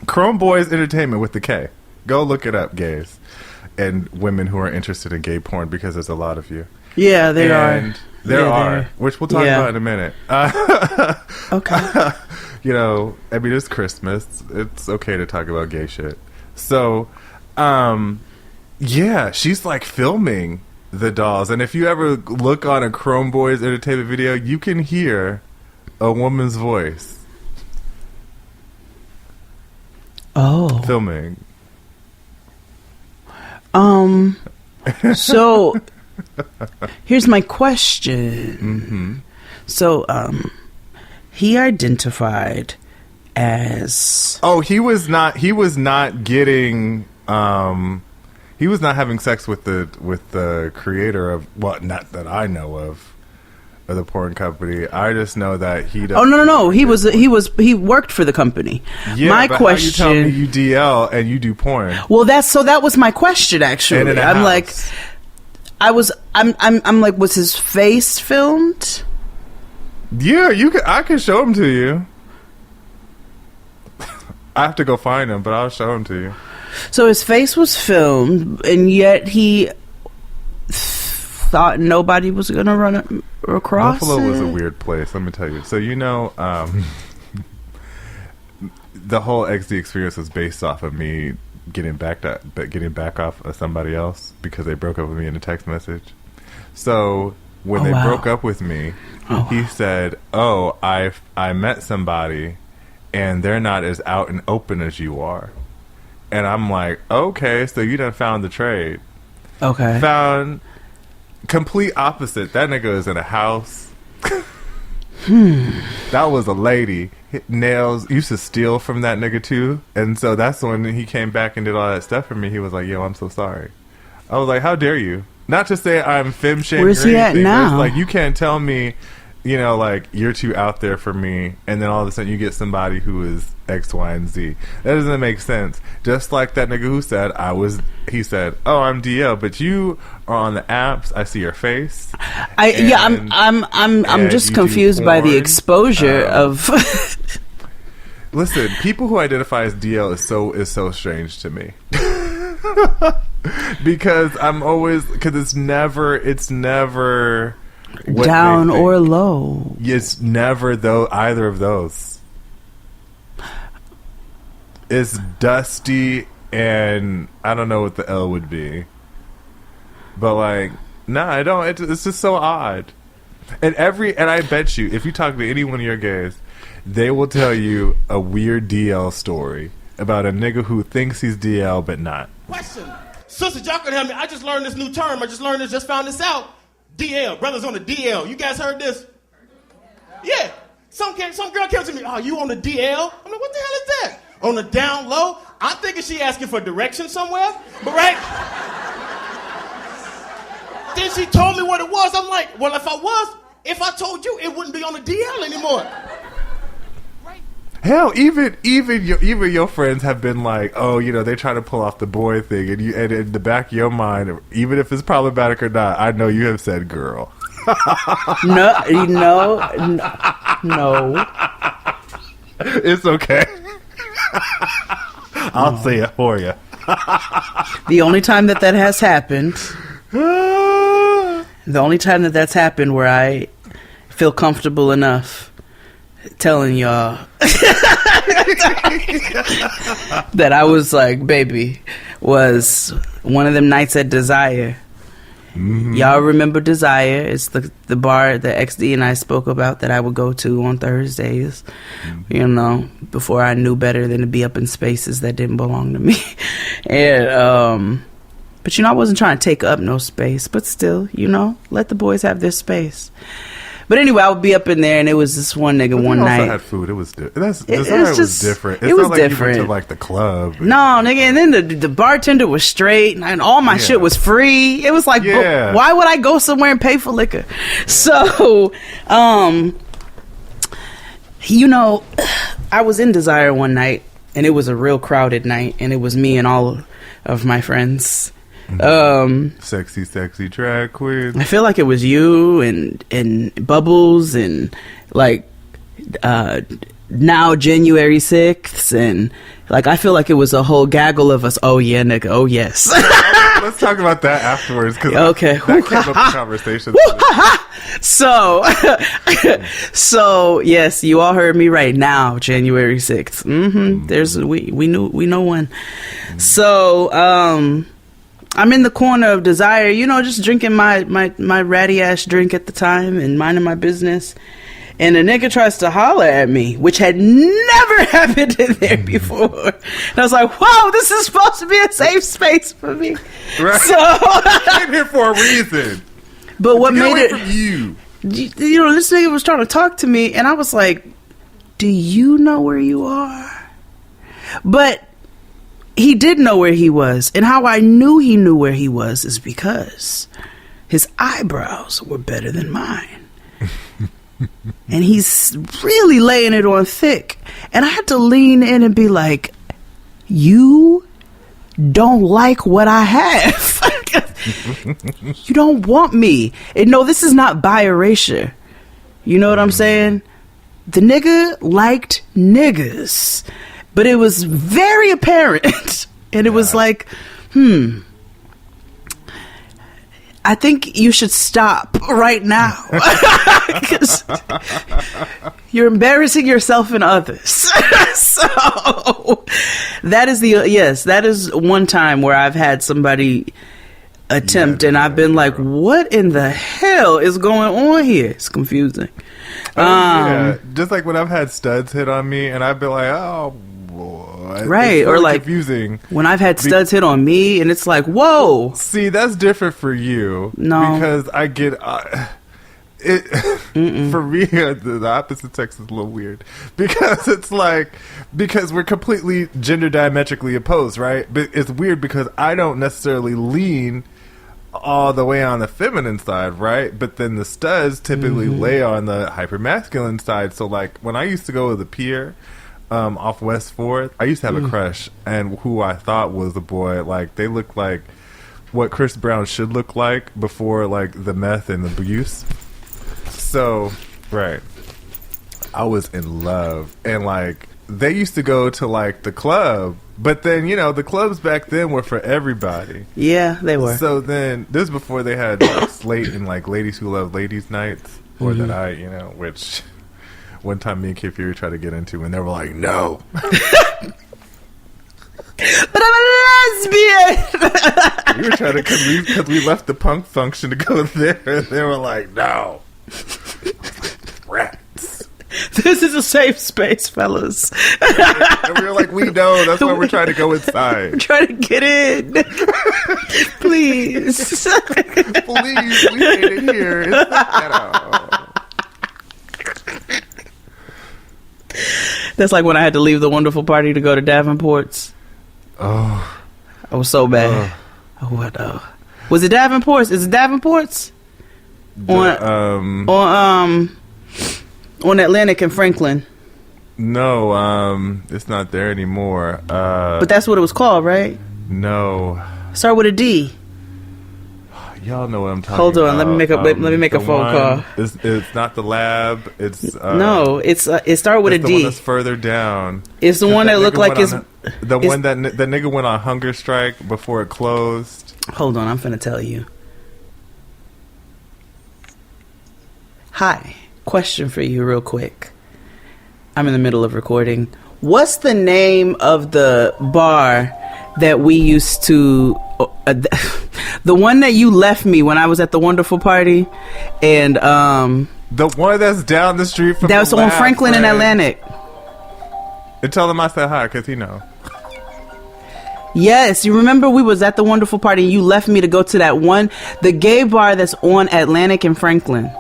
Chrome Boys Entertainment with the K. Go look it up, gays. And women who are interested in gay porn, because there's a lot of you. Yeah, there are. There are, which we'll talk about in a minute. Okay. It's Christmas. It's okay to talk about gay shit. So, she's filming the dolls. And if you ever look on a Chrome Boys Entertainment video, you can hear a woman's voice. Oh. Filming. So here's my question. So he identified as he was not getting he was not having sex with the creator of not that I know of the porn company. I just know that he doesn't. Oh no. He worked for the company. Yeah, my but question. How you tell me you DL and you do porn? Well, that was my question actually. I'm like, I'm like, was his face filmed? Yeah, I can show him to you. I have to go find him, but I'll show him to you. So his face was filmed, and yet he thought nobody was going to run across Buffalo it? was a weird place, let me tell you. So the whole XD experience was based off of me getting back off of somebody else because they broke up with me in a text message. So when they broke up with me, he said, "Oh, I met somebody, and they're not as out and open as you are." And I'm like, "Okay, so you done found the trade." Okay. Found complete opposite. That nigga is in a house. That was a lady. Nails used to steal from that nigga too, and so that's when he came back and did all that stuff for me. He was like, "Yo, I'm so sorry." I was like, "How dare you?" Not to say I'm femme shaming. Where's he at now? Like, you can't tell me, like, you're too out there for me, and then all of a sudden you get somebody who is X, Y, and Z. That doesn't make sense. Just like that nigga who said he said, "Oh, I'm DL, but you are on the apps. I see your face." I'm just confused by the exposure of. Listen, people who identify as DL is so strange to me. Because it's never down or low. It's never either of those. It's Dusty, and I don't know what the L would be, but like, nah, I don't. It's just so odd. And I bet you, if you talk to any one of your gays, they will tell you a weird DL story about a nigga who thinks he's DL but not. Question. Sisters, y'all can help me. I just learned this new term. Just found this out. DL. Brothers on the DL. You guys heard this? Yeah. Some girl came to me, "Oh, you on the DL?" I'm like, "What the hell is that?" On the down low? I'm thinking she asking for directions somewhere. But right? Then she told me what it was. I'm like, well, if I told you, it wouldn't be on the DL anymore. Hell, even your friends have been like, "Oh, they try to pull off the boy thing," and in the back of your mind, even if it's problematic or not, I know you have said "girl." No. It's okay. I'll say it for you. The only time that has happened, that's happened where I feel comfortable enough telling y'all that I was like, baby, was one of them nights at Desire. Mm-hmm. Y'all remember Desire? It's the bar that XD and I spoke about that I would go to on Thursdays, before I knew better than to be up in spaces that didn't belong to me. And but I wasn't trying to take up no space, but still, let the boys have their space. But anyway, I would be up in there, and it was this one nigga one night. Also had food. It was different. It was different. It's it was not like different. You went to like the club. No, nigga, and then the bartender was straight, and all my shit was free. It was like, why would I go somewhere and pay for liquor? Yeah. So, I was in Desire one night, and it was a real crowded night, and it was me and all of my friends. Sexy drag queen. I feel like it was you and Bubbles and like now January 6th, and like I feel like it was a whole gaggle of us. Oh yeah, nigga. Oh yes. Let's talk about that afterwards. Okay. That came up in conversation. So yes, you all heard me right now. January 6th. There's we know one. So I'm in the corner of Desire, just drinking my ratty ass drink at the time and minding my business. And a nigga tries to holler at me, which had never happened in there before. And I was like, whoa, this is supposed to be a safe space for me. Right. So I came here for a reason. But what made it... From you. This nigga was trying to talk to me, and I was like, do you know where you are? But he did know where he was. And how I knew he knew where he was is because his eyebrows were better than mine. And he's really laying it on thick. And I had to lean in and be like, you don't like what I have. You don't want me. And no, this is not bi-erasure. You know what I'm saying? The nigga liked niggas. But it was very apparent. And it was like, I I think you should stop right now. 'Cause you're embarrassing yourself and others. So that is one time where I've had somebody attempt and I've been like, what in the hell is going on here? It's confusing. Just like when I've had studs hit on me and I've been like, oh boy. Right. It's or like confusing. When I've had studs hit on me and it's like, whoa. See, that's different for you. No. Because I get for me, the opposite sex is a little weird because it's like, because we're completely gender diametrically opposed, right? But it's weird because I don't necessarily lean all the way on the feminine side, right? But then the studs typically lay on the hyper masculine side. So like when I used to go to the pier off West 4th, I used to have a crush, and who I thought was a boy. Like they looked like what Chris Brown should look like before like the meth and the abuse. So, right, I was in love, and like they used to go to like the club, but then the clubs back then were for everybody. Yeah, they were. So then this is before they had like, Slate and like Ladies Who Love Ladies nights, or that I, which one time me and Kid Fury tried to get into, and they were like, no. But I'm a lesbian. We were trying to because we left the punk function to go there, and they were like, no. Rats. This is a safe space, fellas. And we were like, we know. That's why we're trying to go inside. We're trying to get in. Please. Please, we made it here. It's the ghetto. That's like when I had to leave the wonderful party to go to Davenport's. Oh. I was so bad. Was it Davenport's? Is it Davenport's? On Atlantic and Franklin. No, it's not there anymore. But that's what it was called, right? No. Start with a D. Y'all know what I'm talking about. Hold on, let me make a phone call. It's not the lab. It's no, it started with a D. The one that's further down. It's the one that looked like it's the one that nigga went on hunger strike before it closed. Hold on, I'm finna tell you. Hi, question for you real quick. I'm in the middle of recording. What's the name of the bar that we used to... the one that you left me when I was at the wonderful party? And... the one that's down the street from that was on Franklin and Atlantic. And tell him I said hi, because he know. Yes, you remember we was at the wonderful party and you left me to go to that one... the gay bar that's on Atlantic and Franklin.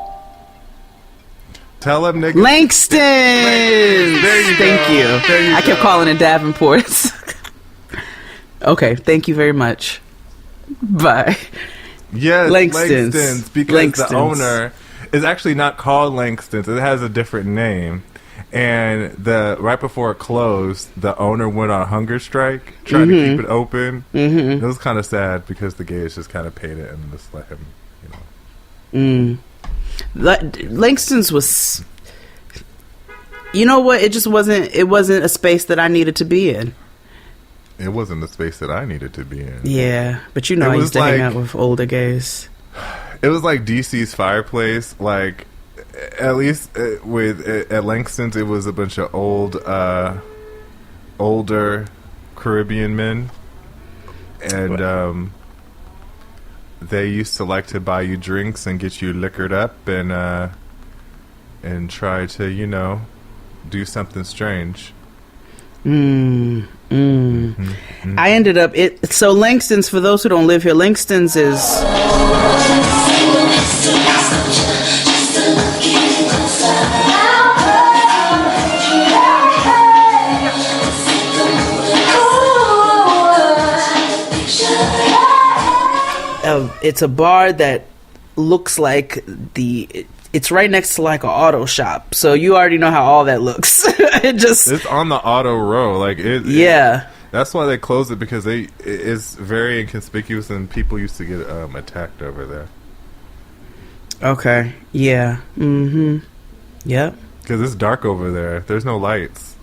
Tell him, nigga. Langston. There you Thank go. you. There you I kept calling it Davenport's. Okay, thank you very much. Bye. Yes, Langston's. Because the owner is actually not called Langston's. It has a different name. And right before it closed, the owner went on hunger strike, trying to keep it open. It was kind of sad because the gays just kind of paid it and just let him, Langston's was, you know what? It just wasn't. It wasn't a space that I needed to be in. It wasn't the space that I needed to be in. Yeah, but I used to hang out with older gays. It was like DC's Fireplace. Like, at least at Langston's, it was a bunch of older Caribbean men, and they used to like to buy you drinks and get you liquored up and try to, do something strange. I ended up so Langston's, for those who don't live here, Langston's is it's a bar that looks like it's right next to like an auto shop, so you already know how all that looks. It's on the auto row, like it. Yeah, that's why they closed it, because it's very inconspicuous and people used to get attacked over there. Okay. Yeah. Yep. Because it's dark over there. There's no lights.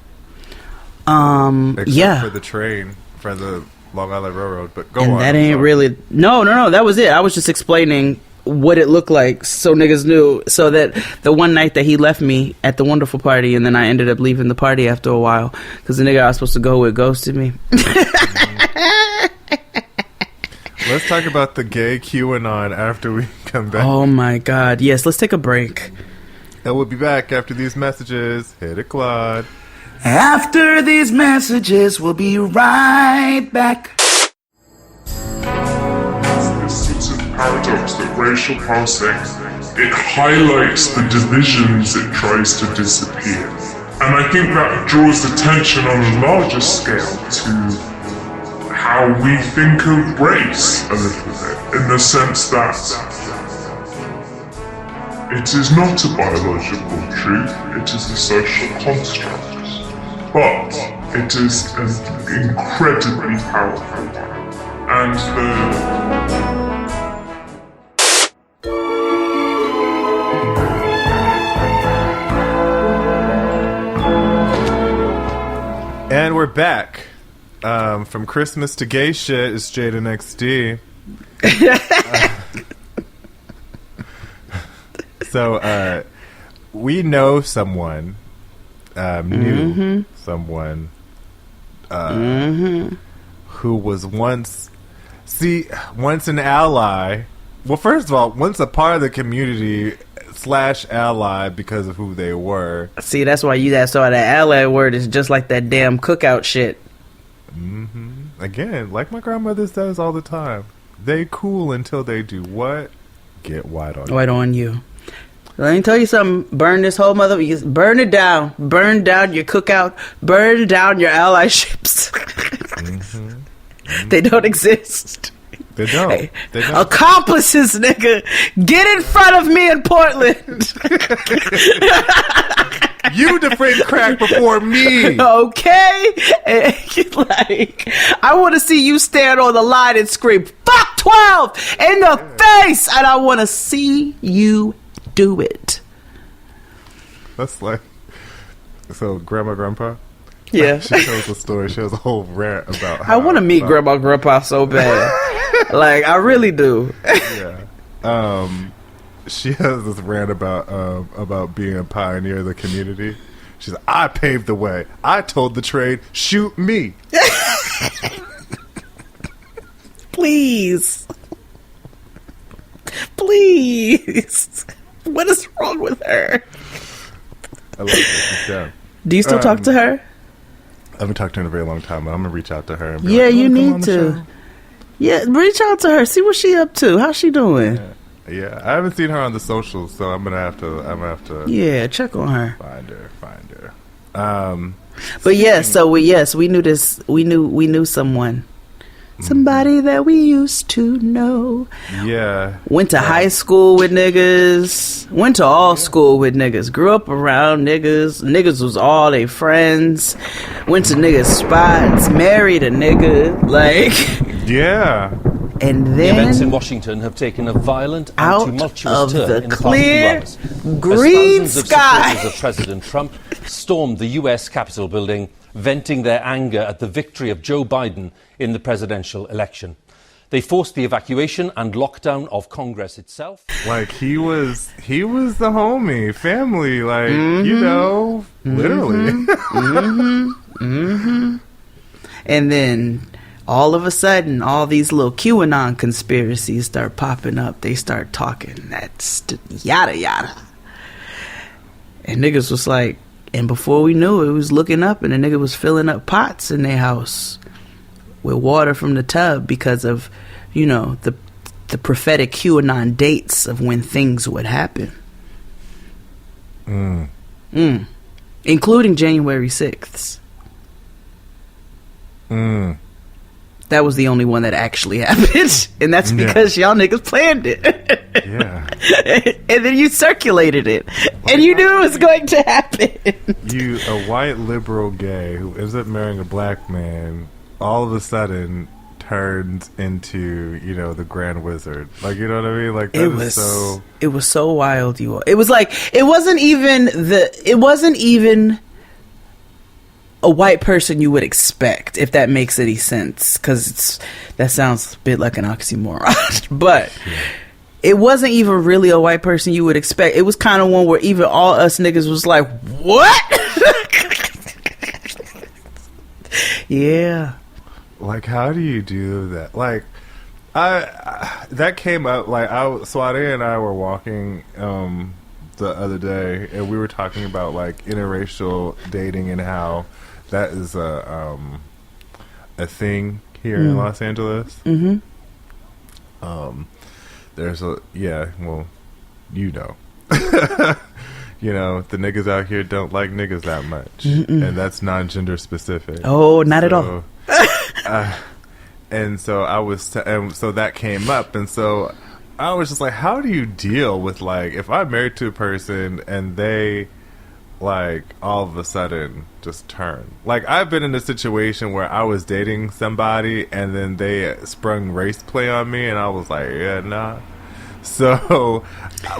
Except for the train, for the Long Island Railroad. But go and on. that ain't really... No. That was it. I was just explaining what it looked like so niggas knew. So that the one night that he left me at the wonderful party, and then I ended up leaving the party after a while because the nigga I was supposed to go with ghosted me. Let's talk about the gay QAnon after we come back. Oh my God. Yes, let's take a break. And we'll be back after these messages. Hit it, Claude. After these messages, we'll be right back. This sort of paradox that racial housing, it highlights the divisions it tries to disappear. And I think that draws attention on a larger scale to how we think of race a little bit, in the sense that it is not a biological truth, it is a social construct. But it is an incredibly powerful one. And And we're back. From Christmas to gay shit is Jada XD. So we know someone, knew someone who was once an ally. Well, first of all, once a part of the community / ally because of who they were. See, that's why you saw that ally word is just like that damn cookout shit. Again, like my grandmother says all the time, they cool until they do what? Get white on you. White on you. Let me tell you something. Burn this whole burn it down. Burn down your cookout. Burn down your allyships. They don't exist. They don't. Hey, They don't. Accomplices, nigga. Get in front of me in Portland. You defend crack before me. Okay? Like, I want to see you stand on the line and scream, "Fuck 12!" in the face! And I want to see you do it. That's like... So, grandpa? Yeah. She tells a story. She has a whole rant about how... I want to meet grandpa so bad. Like, I really do. Yeah. She has this rant about being a pioneer of the community. She's like, I paved the way. I told the trade, shoot me. Please. Please. What is wrong with her? I love her. Yeah. Do you still talk to her? I haven't talked to her in a very long time, but I'm going to reach out to her. And be yeah, like, you need to. Yeah, reach out to her. See what she up to. How's she doing? Yeah, I haven't seen her on the socials, so I'm gonna have to. Yeah, check on her. Find her. But we knew this. We knew someone. Somebody that we used to know. Yeah. Went to high school with niggas. Went to all school with niggas. Grew up around niggas. Niggas was all they friends. Went to niggas' spots. Married a nigga. Like. Yeah. And then the events in Washington have taken a violent and tumultuous turn in the clear past few hours. green As thousands sky. of supporters of President Trump stormed the U.S. Capitol building, venting their anger at the victory of Joe Biden in the presidential election. They forced the evacuation and lockdown of Congress itself. Like he was the homie, family, like you know, literally. And then all of a sudden, all these little QAnon conspiracies start popping up. They start talking yada yada. And niggas was like, and before we knew it, was looking up, and the nigga was filling up pots in their house with water from the tub because of, you know, the prophetic QAnon dates of when things would happen. Including January 6th. That was the only one that actually happened. And that's because y'all niggas planned it. Yeah. And then you circulated it. And you knew it was going to happen. You, a white liberal gay who ends up marrying a black man, all of a sudden turns into, you know, the Grand Wizard. Like, you know what I mean? Like, that is so... It was so wild, you all. It was like, it wasn't even a white person you would expect, if that makes any sense, because that sounds a bit like an oxymoron. But it wasn't even really a white person you would expect. It was kind of one where even all us niggas was like, what? Yeah. Like, how do you do that? Like, that came up, like, Swade and I were walking the other day, and we were talking about, like, interracial dating and how that is a thing here in Los Angeles. Mm-hmm. There's well, you know. You know, the niggas out here don't like niggas that much. And that's non-gender specific. Oh, not at all. And so I was, and so that came up, and so I was just like, how do you deal with, like, if I'm married to a person and they, like, all of a sudden just turn? Like, I've been in a situation where I was dating somebody and then they sprung race play on me, and I was like, yeah, nah. So,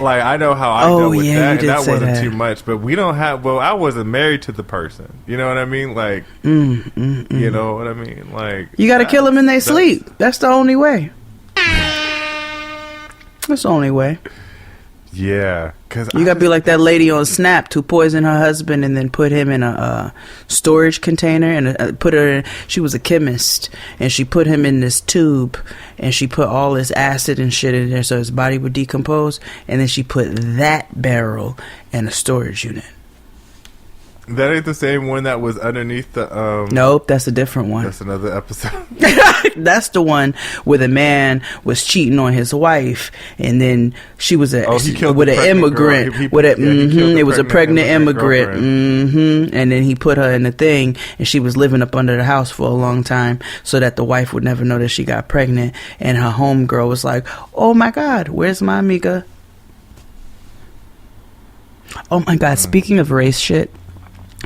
like, I know how I dealt with that, and that wasn't too much. But we don't have. Well, I wasn't married to the person. You know what I mean? Like, you know what I mean? Like, you got to kill them in their sleep. That's the only way. That's the only way. Yeah, because you gotta be like that lady on Snapped who poisoned her husband and then put him in a storage container and put her. She was a chemist, and she put him in this tube, and she put all this acid and shit in there so his body would decompose, and then she put that barrel in a storage unit. That ain't the same one that was underneath the. Nope, that's a different one. That's another episode. That's the one where the man was cheating on his wife, and then she was with an immigrant. It was a pregnant immigrant. And then he put her in the thing, and she was living up under the house for a long time, so that the wife would never know that she got pregnant. And her homegirl was like, "Oh my God, where's my amiga?" Oh my God! Speaking of race shit.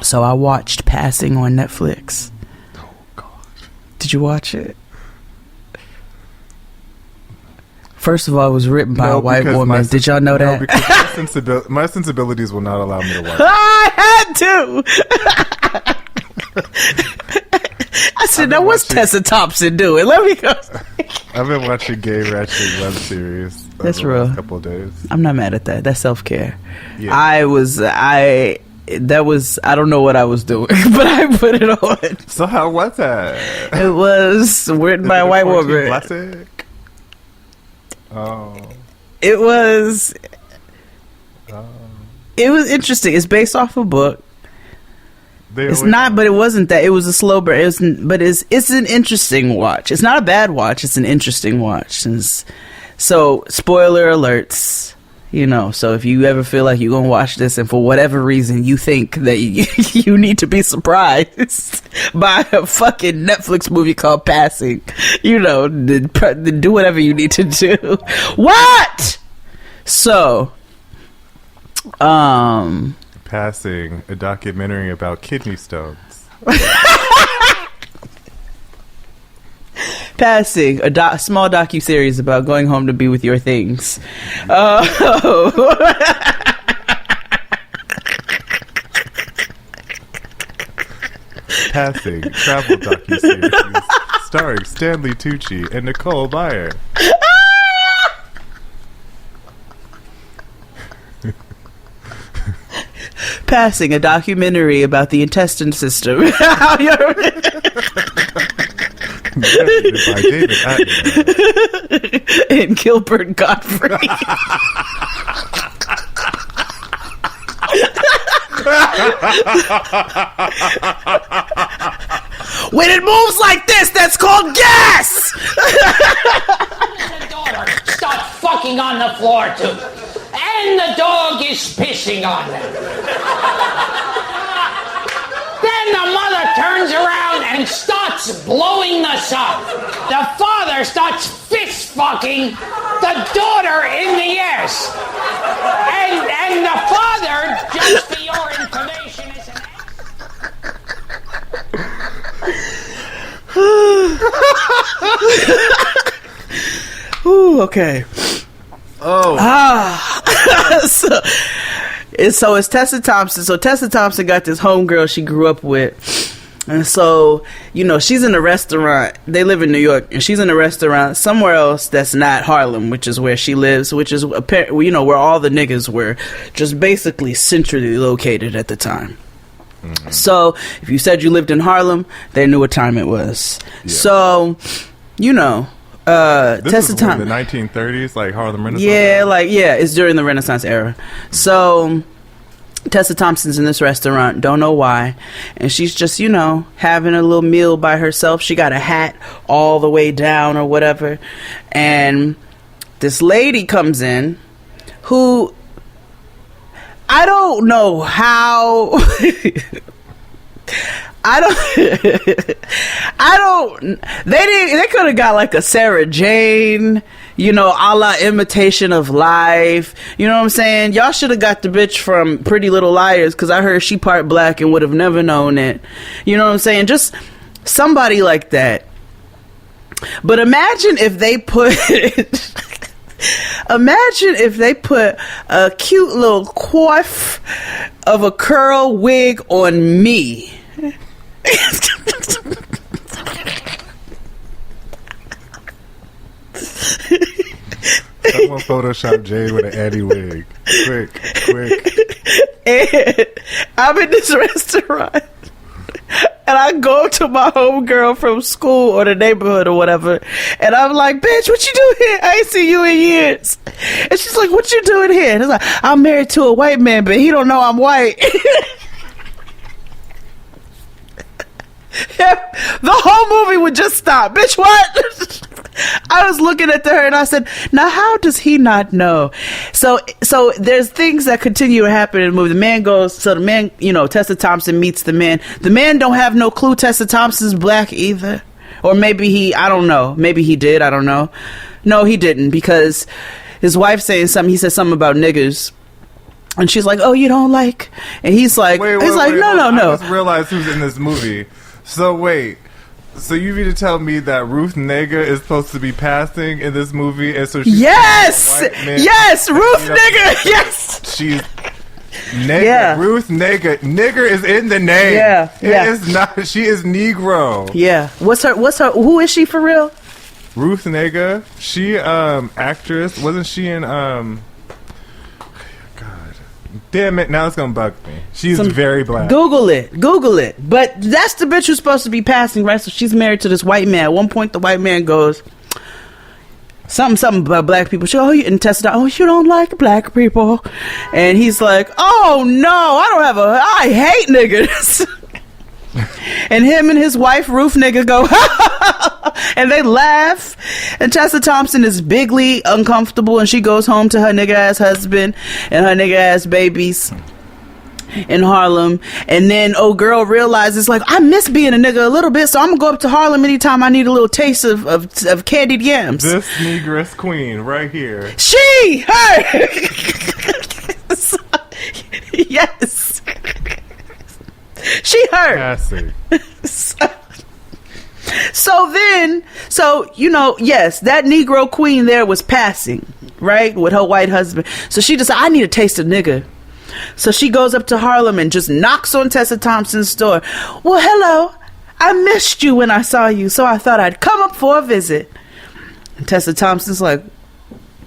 So I watched Passing on Netflix. Oh, God. Did you watch it? First of all, it was written by a white woman. Did y'all know that? Because my sensibilities will not allow me to watch it. I had to. I said, now what's Tessa Thompson doing? Let me go. I've been watching gay ratchet web series. That's real. Last couple of days. I'm not mad at that. That's self-care. Yeah. I don't know what I was doing, but I put it on. So how was that? It was written by a white woman. Classic? Oh. It was interesting. It's based off a book. It's not, but it wasn't that. It was a slow burn. It's an interesting watch. It's not a bad watch. It's an interesting watch. So, spoiler alerts. You know, so if you ever feel like you're going to watch this and for whatever reason you think that you need to be surprised by a fucking Netflix movie called Passing, you know, do whatever you need to do. What? So, Passing, a documentary about kidney stones. Passing, a small docu-series about going home to be with your things. Passing, travel docu-series starring Stanley Tucci and Nicole Byer. Passing, a documentary about the intestine system. By David Attenborough and Gilbert Gottfried. When it moves like this, that's called gas. The daughter starts fucking on the floor too, and the dog is pissing on them. Then the mother turns around and starts blowing the sub. The father starts fist fucking the daughter in the ass. And the father, just for your information, is an Ooh, okay. Oh. So it's Tessa Thompson. So Tessa Thompson got this homegirl she grew up with, And so, you know, she's in a restaurant. They live in New York, and she's in a restaurant somewhere else that's not Harlem, which is where she lives, which is, you know, where all the niggas were just basically centrally located at the time. Mm-hmm. So, if you said you lived in Harlem, they knew what time it was. Yeah. So, you know, this is the 1930s, like Harlem Renaissance era? It's during the Renaissance era. So Tessa Thompson's in this restaurant, don't know why, and she's just, you know, having a little meal by herself. She got a hat all the way down or whatever, and this lady comes in who, I don't know how they could have got like a Sarah Jane, you know, a la Imitation of Life. You know what I'm saying? Y'all should have got the bitch from Pretty Little Liars, because I heard she part black and would have never known it. You know what I'm saying? Just somebody like that. But imagine if they put a cute little coif of a curl wig on me. Someone Photoshop Jay with an Eddie wig. Quick. And I'm in this restaurant, and I go to my homegirl from school or the neighborhood or whatever, and I'm like, bitch, what you doing here? I ain't seen you in years. And she's like, what you doing here? And it's like, I'm married to a white man, but he don't know I'm white. The whole movie would just stop. Bitch, what? I was looking at her and I said, now how does he not know? So there's things that continue to happen in the movie. The man, you know, Tessa Thompson meets the man. The man don't have no clue Tessa Thompson's black either. Or maybe I don't know.Maybe he did, I don't know. No, he didn't, because his wife saying something, he said something about niggers. And she's like, oh, you don't like? And he's like, no. I just realized who's in this movie. So wait, so you mean to tell me that Ruth Negga is supposed to be passing in this movie, and so she's yes, Ruth Negga, yes, she's Negga. Yeah. Ruth Negga, nigger is in the name. Yeah, it is not. She is Negro. Yeah, what's her? Who is she for real? Ruth Negga. She actress. Wasn't she in Damn it, now it's gonna bug me. She's very black. Google it. But that's the bitch who's supposed to be passing, right? So she's married to this white man. At one point, the white man goes, something about black people. She goes, and Tessa, oh, you don't like black people? And he's like, oh, no, I hate niggas. And him and his wife, Ruth Nigga, go, and they laugh. And Tessa Thompson is bigly uncomfortable, and she goes home to her nigga ass husband and her nigga ass babies in Harlem. And then old girl realizes, like, I miss being a nigga a little bit, so I'm gonna go up to Harlem anytime I need a little taste of candied yams. This negress queen right here. Her. Yes. She heard. So you know, yes, that Negro queen there was passing, right, with her white husband. So she decided, I need a taste of nigga. So she goes up to Harlem and just knocks on Tessa Thompson's door. Well, hello, I missed you when I saw you, so I thought I'd come up for a visit. And Tessa Thompson's like,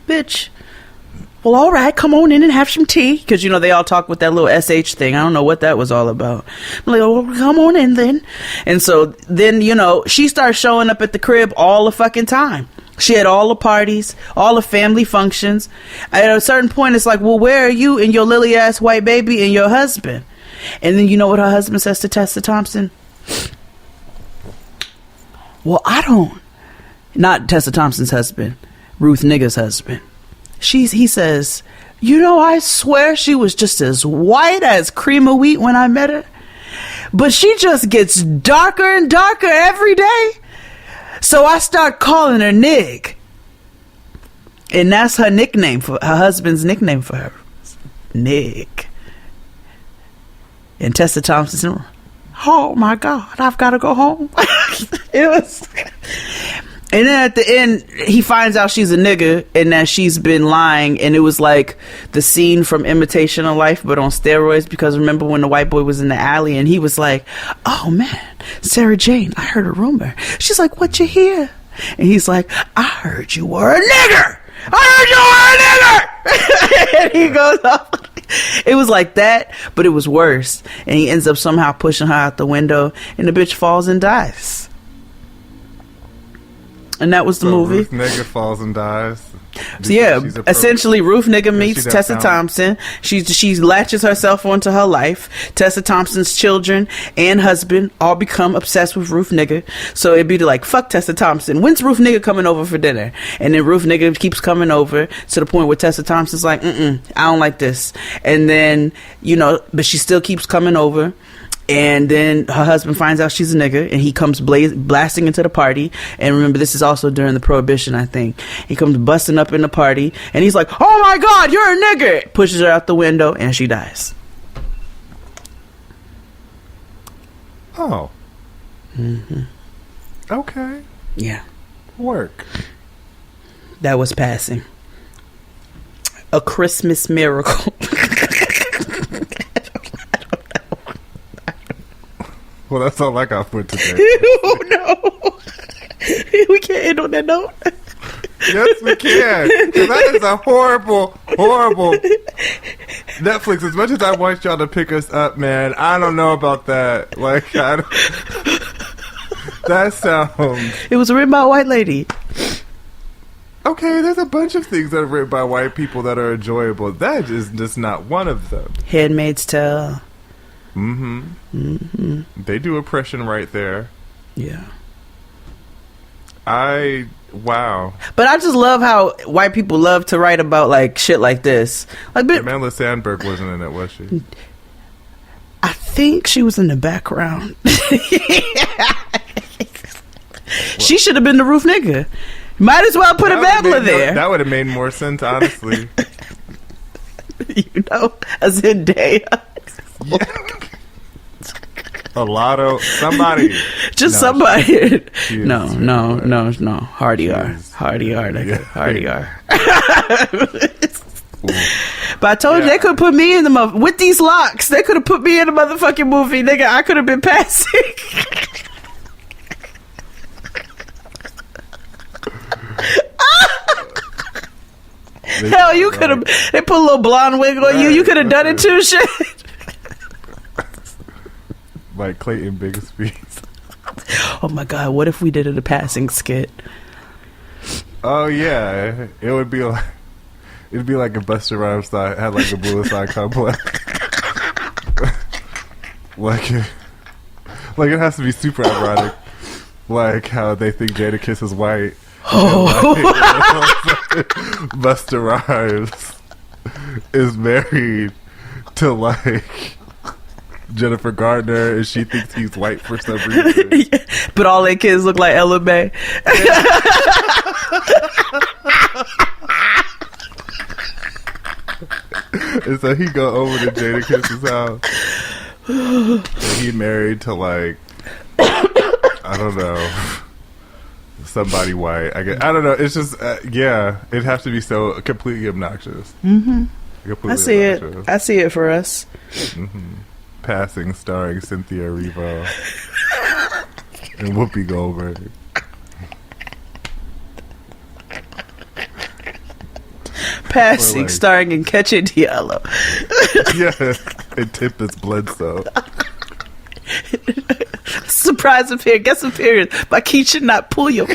bitch, well, all right, come on in and have some tea. Because, you know, they all talk with that little SH thing. I don't know what that was all about. I'm like, well, come on in then. And so then, you know, she starts showing up at the crib all the fucking time. She had all the parties, all the family functions. At a certain point, it's like, well, where are you and your lily-ass white baby and your husband? And then you know what her husband says to Tessa Thompson? Well, I don't. Not Tessa Thompson's husband. Ruth Nigga's husband. He says, you know, I swear she was just as white as cream of wheat when I met her. But she just gets darker and darker every day. So I start calling her Nig. And that's her nickname, for her husband's nickname for her. Nig. And Tessa Thompson, oh my God, I've got to go home. It was... And then at the end, he finds out she's a nigga and that she's been lying. And it was like the scene from Imitation of Life, but on steroids. Because remember when the white boy was in the alley and he was like, oh man, Sarah Jane, I heard a rumor. She's like, what you hear? And he's like, I heard you were a nigger. I heard you were a nigger. And he goes off. It was like that, but it was worse. And he ends up somehow pushing her out the window and the bitch falls and dies. And that was the movie. Ruth nigga falls and dies. So yeah, essentially Ruth nigga meets Tessa Thompson. She latches herself onto her life. Tessa Thompson's children and husband all become obsessed with Ruth nigga. So it'd be like, fuck Tessa Thompson. When's Ruth nigga coming over for dinner? And then Ruth nigga keeps coming over to the point where Tessa Thompson's like, I don't like this. And then, but she still keeps coming over. And then her husband finds out she's a nigga and he comes blasting into the party. And remember, this is also during the Prohibition, I think. He comes busting up in the party and he's like, oh my God, you're a nigga. Pushes her out the window and she dies. Oh. Okay. Yeah. Work. That was Passing. A Christmas Miracle. Well, that's all I got for today. Oh, no. We can't end on that note. Yes, we can. 'Cause that is a horrible, horrible Netflix. As much as I want y'all to pick us up, man, I don't know about that. Like, that sounds... It was written by a white lady. Okay, there's a bunch of things that are written by white people that are enjoyable. That is just not one of them. Handmaid's Tale. They do oppression right there. Yeah. Wow. But I just love how white people love to write about like shit like this. Like, Amanda Sandberg wasn't in it, was she? I think she was in the background. She should have been the Ruth nigga. Might as well put a Babla there. That would have made more sense, honestly. A Zendaya. Yeah. A lotto, somebody, just somebody. No. Hardy R, nigga. Hardy R. But I told you they could put me in the with these locks. They could have put me in the motherfucking movie, nigga. I could have been Passing. Hell, you could have. They put a little blonde wig on you. You could have done it too, shit. Like Clayton Bigsby. Oh my God! What if we did a Passing skit? Oh yeah, it would be like it'd be like a Busta Rhymes style. Had like a Blue Side complex. like it has to be super ironic. Like how they think Jadakiss is white. Oh. Like, Busta Rhymes is married to like Jennifer Gardner, and she thinks he's white for some reason. Yeah, but all their kids look like Ella May. And so he go over to Jadakiss's house. And he married to like I don't know, somebody white. I don't know. It's just it'd have to be so completely obnoxious. I see obnoxious. It. I see it for us. Passing, starring Cynthia Erivo and Whoopi Goldberg. Passing, like, starring Nkechi Diallo. Yeah, and Tempest Bledsoe. Surprise appearance, guest appearance by Keisha Not Pulliam.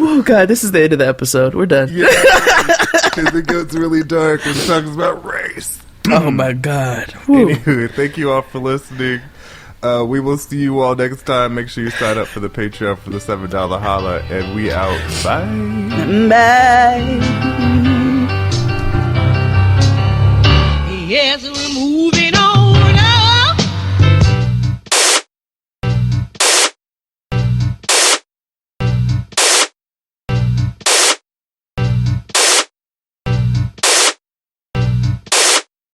Oh God, this is the end of the episode. We're done. Yeah, because it gets really dark when it talks about race. Oh my God. Anyway, thank you all for listening. We will see you all next time. Make sure you sign up for the Patreon for the $7 holla, and we out. Bye. Bye. Yes, we're moving on.